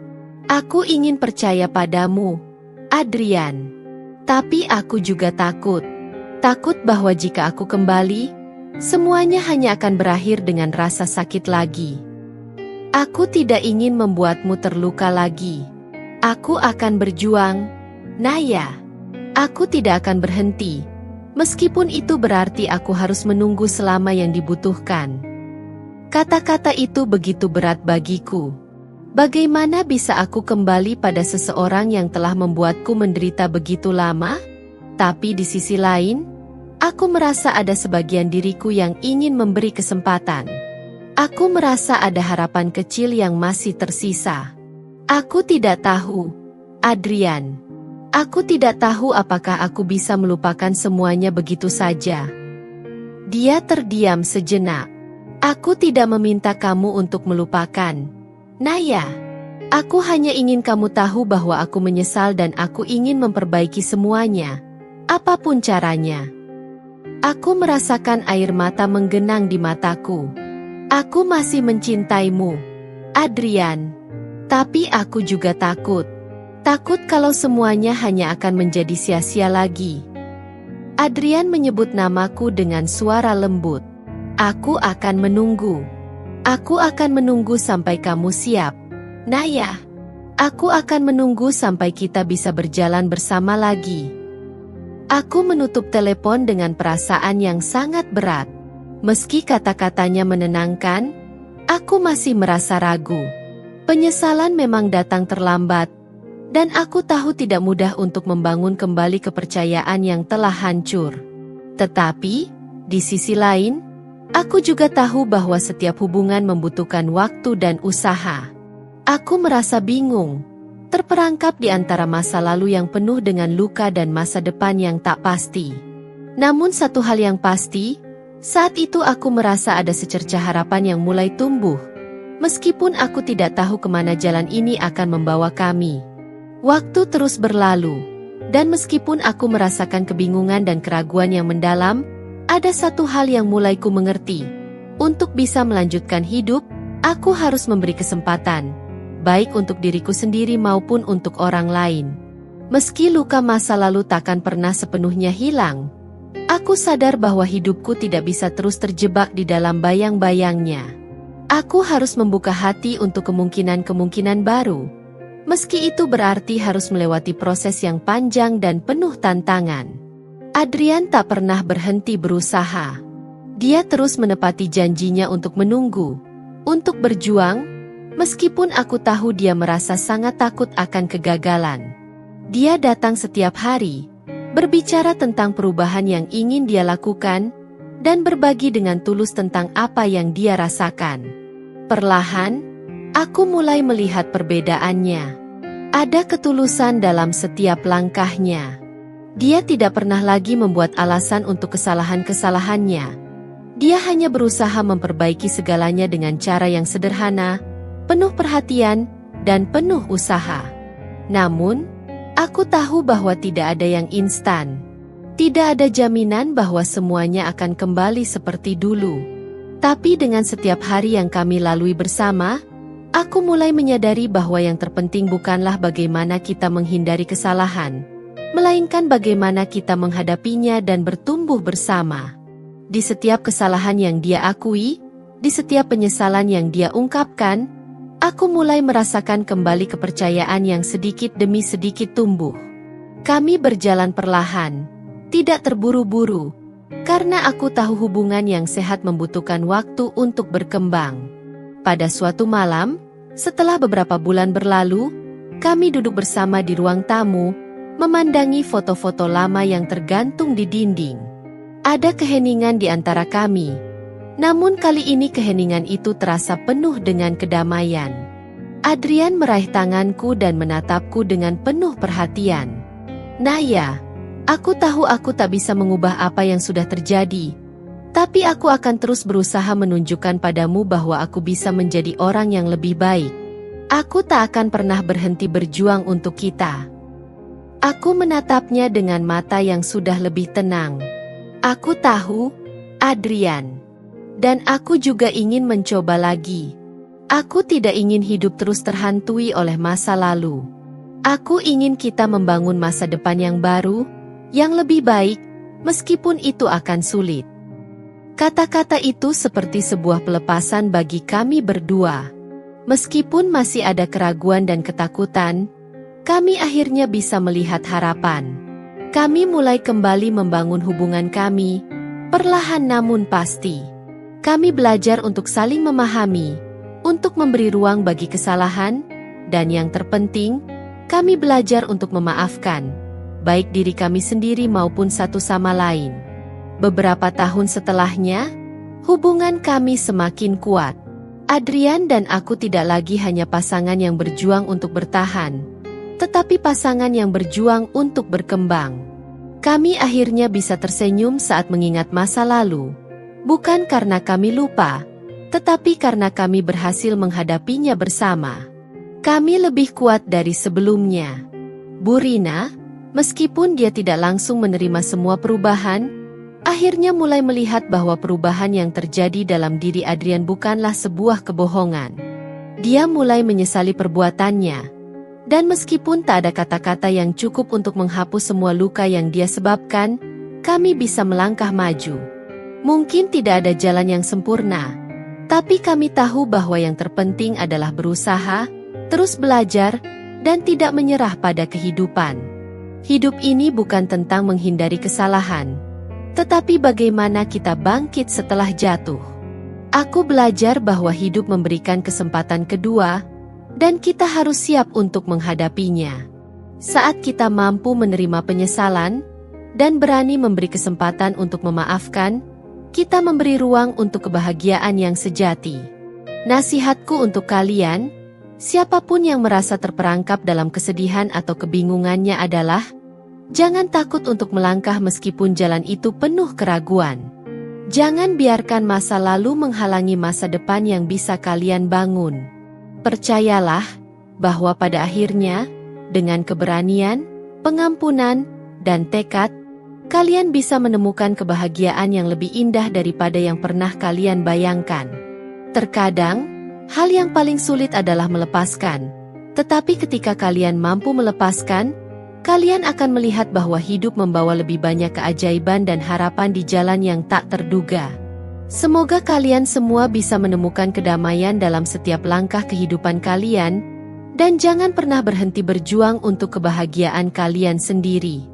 Aku ingin percaya padamu, Adrian. Tapi aku juga takut. Takut bahwa jika aku kembali, semuanya hanya akan berakhir dengan rasa sakit lagi. Aku tidak ingin membuatmu terluka lagi. Aku akan berjuang, Naya. Aku tidak akan berhenti. Meskipun itu berarti aku harus menunggu selama yang dibutuhkan. Kata-kata itu begitu berat bagiku. Bagaimana bisa aku kembali pada seseorang yang telah membuatku menderita begitu lama? Tapi di sisi lain, Aku merasa ada sebagian diriku yang ingin memberi kesempatan. Aku merasa ada harapan kecil yang masih tersisa. Aku tidak tahu, Adrian. Aku tidak tahu apakah aku bisa melupakan semuanya begitu saja. Dia terdiam sejenak. Aku tidak meminta kamu untuk melupakan, Naya. Aku hanya ingin kamu tahu bahwa aku menyesal dan aku ingin memperbaiki semuanya, apapun caranya. Aku merasakan air mata menggenang di mataku. Aku masih mencintaimu, Adrian. Tapi aku juga takut. Takut kalau semuanya hanya akan menjadi sia-sia lagi. Adrian menyebut namaku dengan suara lembut. Aku akan menunggu. Aku akan menunggu sampai kamu siap, Naya. Aku akan menunggu sampai kita bisa berjalan bersama lagi. Aku menutup telepon dengan perasaan yang sangat berat. Meski kata-katanya menenangkan, aku masih merasa ragu. Penyesalan memang datang terlambat, dan aku tahu tidak mudah untuk membangun kembali kepercayaan yang telah hancur. Tetapi, di sisi lain, aku juga tahu bahwa setiap hubungan membutuhkan waktu dan usaha. Aku merasa bingung, terperangkap di antara masa lalu yang penuh dengan luka dan masa depan yang tak pasti. Namun satu hal yang pasti, saat itu aku merasa ada secercah harapan yang mulai tumbuh. Meskipun aku tidak tahu kemana jalan ini akan membawa kami. Waktu terus berlalu, dan meskipun aku merasakan kebingungan dan keraguan yang mendalam, ada satu hal yang mulai ku mengerti. Untuk bisa melanjutkan hidup, aku harus memberi kesempatan, baik untuk diriku sendiri maupun untuk orang lain. Meski luka masa lalu takkan pernah sepenuhnya hilang, aku sadar bahwa hidupku tidak bisa terus terjebak di dalam bayang-bayangnya. Aku harus membuka hati untuk kemungkinan-kemungkinan baru, meski itu berarti harus melewati proses yang panjang dan penuh tantangan. Adrian tak pernah berhenti berusaha. Dia terus menepati janjinya untuk menunggu, untuk berjuang. Meskipun aku tahu dia merasa sangat takut akan kegagalan. Dia datang setiap hari, berbicara tentang perubahan yang ingin dia lakukan, dan berbagi dengan tulus tentang apa yang dia rasakan. Perlahan, aku mulai melihat perbedaannya. Ada ketulusan dalam setiap langkahnya. Dia tidak pernah lagi membuat alasan untuk kesalahan-kesalahannya. Dia hanya berusaha memperbaiki segalanya dengan cara yang sederhana, penuh perhatian, dan penuh usaha. Namun, aku tahu bahwa tidak ada yang instan. Tidak ada jaminan bahwa semuanya akan kembali seperti dulu. Tapi dengan setiap hari yang kami lalui bersama, aku mulai menyadari bahwa yang terpenting bukanlah bagaimana kita menghindari kesalahan, melainkan bagaimana kita menghadapinya dan bertumbuh bersama. Di setiap kesalahan yang dia akui, di setiap penyesalan yang dia ungkapkan, aku mulai merasakan kembali kepercayaan yang sedikit demi sedikit tumbuh. Kami berjalan perlahan, tidak terburu-buru, karena aku tahu hubungan yang sehat membutuhkan waktu untuk berkembang. Pada suatu malam, setelah beberapa bulan berlalu, kami duduk bersama di ruang tamu, memandangi foto-foto lama yang tergantung di dinding. Ada keheningan di antara kami. Namun kali ini keheningan itu terasa penuh dengan kedamaian. Adrian meraih tanganku dan menatapku dengan penuh perhatian. Naya, aku tahu aku tak bisa mengubah apa yang sudah terjadi. Tapi aku akan terus berusaha menunjukkan padamu bahwa aku bisa menjadi orang yang lebih baik. Aku tak akan pernah berhenti berjuang untuk kita. Aku menatapnya dengan mata yang sudah lebih tenang. Aku tahu, Adrian. Dan aku juga ingin mencoba lagi. Aku tidak ingin hidup terus terhantui oleh masa lalu. Aku ingin kita membangun masa depan yang baru, yang lebih baik, meskipun itu akan sulit. Kata-kata itu seperti sebuah pelepasan bagi kami berdua. Meskipun masih ada keraguan dan ketakutan, kami akhirnya bisa melihat harapan. Kami mulai kembali membangun hubungan kami, perlahan namun pasti. Kami belajar untuk saling memahami, untuk memberi ruang bagi kesalahan, dan yang terpenting, kami belajar untuk memaafkan, baik diri kami sendiri maupun satu sama lain. Beberapa tahun setelahnya, hubungan kami semakin kuat. Adrian dan aku tidak lagi hanya pasangan yang berjuang untuk bertahan, tetapi pasangan yang berjuang untuk berkembang. Kami akhirnya bisa tersenyum saat mengingat masa lalu, bukan karena kami lupa, tetapi karena kami berhasil menghadapinya bersama. Kami lebih kuat dari sebelumnya. Bu Rina, meskipun dia tidak langsung menerima semua perubahan, akhirnya mulai melihat bahwa perubahan yang terjadi dalam diri Adrian bukanlah sebuah kebohongan. Dia mulai menyesali perbuatannya. Dan meskipun tak ada kata-kata yang cukup untuk menghapus semua luka yang dia sebabkan, kami bisa melangkah maju. Mungkin tidak ada jalan yang sempurna, tapi kami tahu bahwa yang terpenting adalah berusaha, terus belajar, dan tidak menyerah pada kehidupan. Hidup ini bukan tentang menghindari kesalahan, tetapi bagaimana kita bangkit setelah jatuh. Aku belajar bahwa hidup memberikan kesempatan kedua, dan kita harus siap untuk menghadapinya. Saat kita mampu menerima penyesalan, dan berani memberi kesempatan untuk memaafkan, kita memberi ruang untuk kebahagiaan yang sejati. Nasihatku untuk kalian, siapapun yang merasa terperangkap dalam kesedihan atau kebingungannya adalah, jangan takut untuk melangkah meskipun jalan itu penuh keraguan. Jangan biarkan masa lalu menghalangi masa depan yang bisa kalian bangun. Percayalah bahwa pada akhirnya, dengan keberanian, pengampunan, dan tekad, kalian bisa menemukan kebahagiaan yang lebih indah daripada yang pernah kalian bayangkan. Terkadang, hal yang paling sulit adalah melepaskan, tetapi ketika kalian mampu melepaskan, kalian akan melihat bahwa hidup membawa lebih banyak keajaiban dan harapan di jalan yang tak terduga. Semoga kalian semua bisa menemukan kedamaian dalam setiap langkah kehidupan kalian, dan jangan pernah berhenti berjuang untuk kebahagiaan kalian sendiri.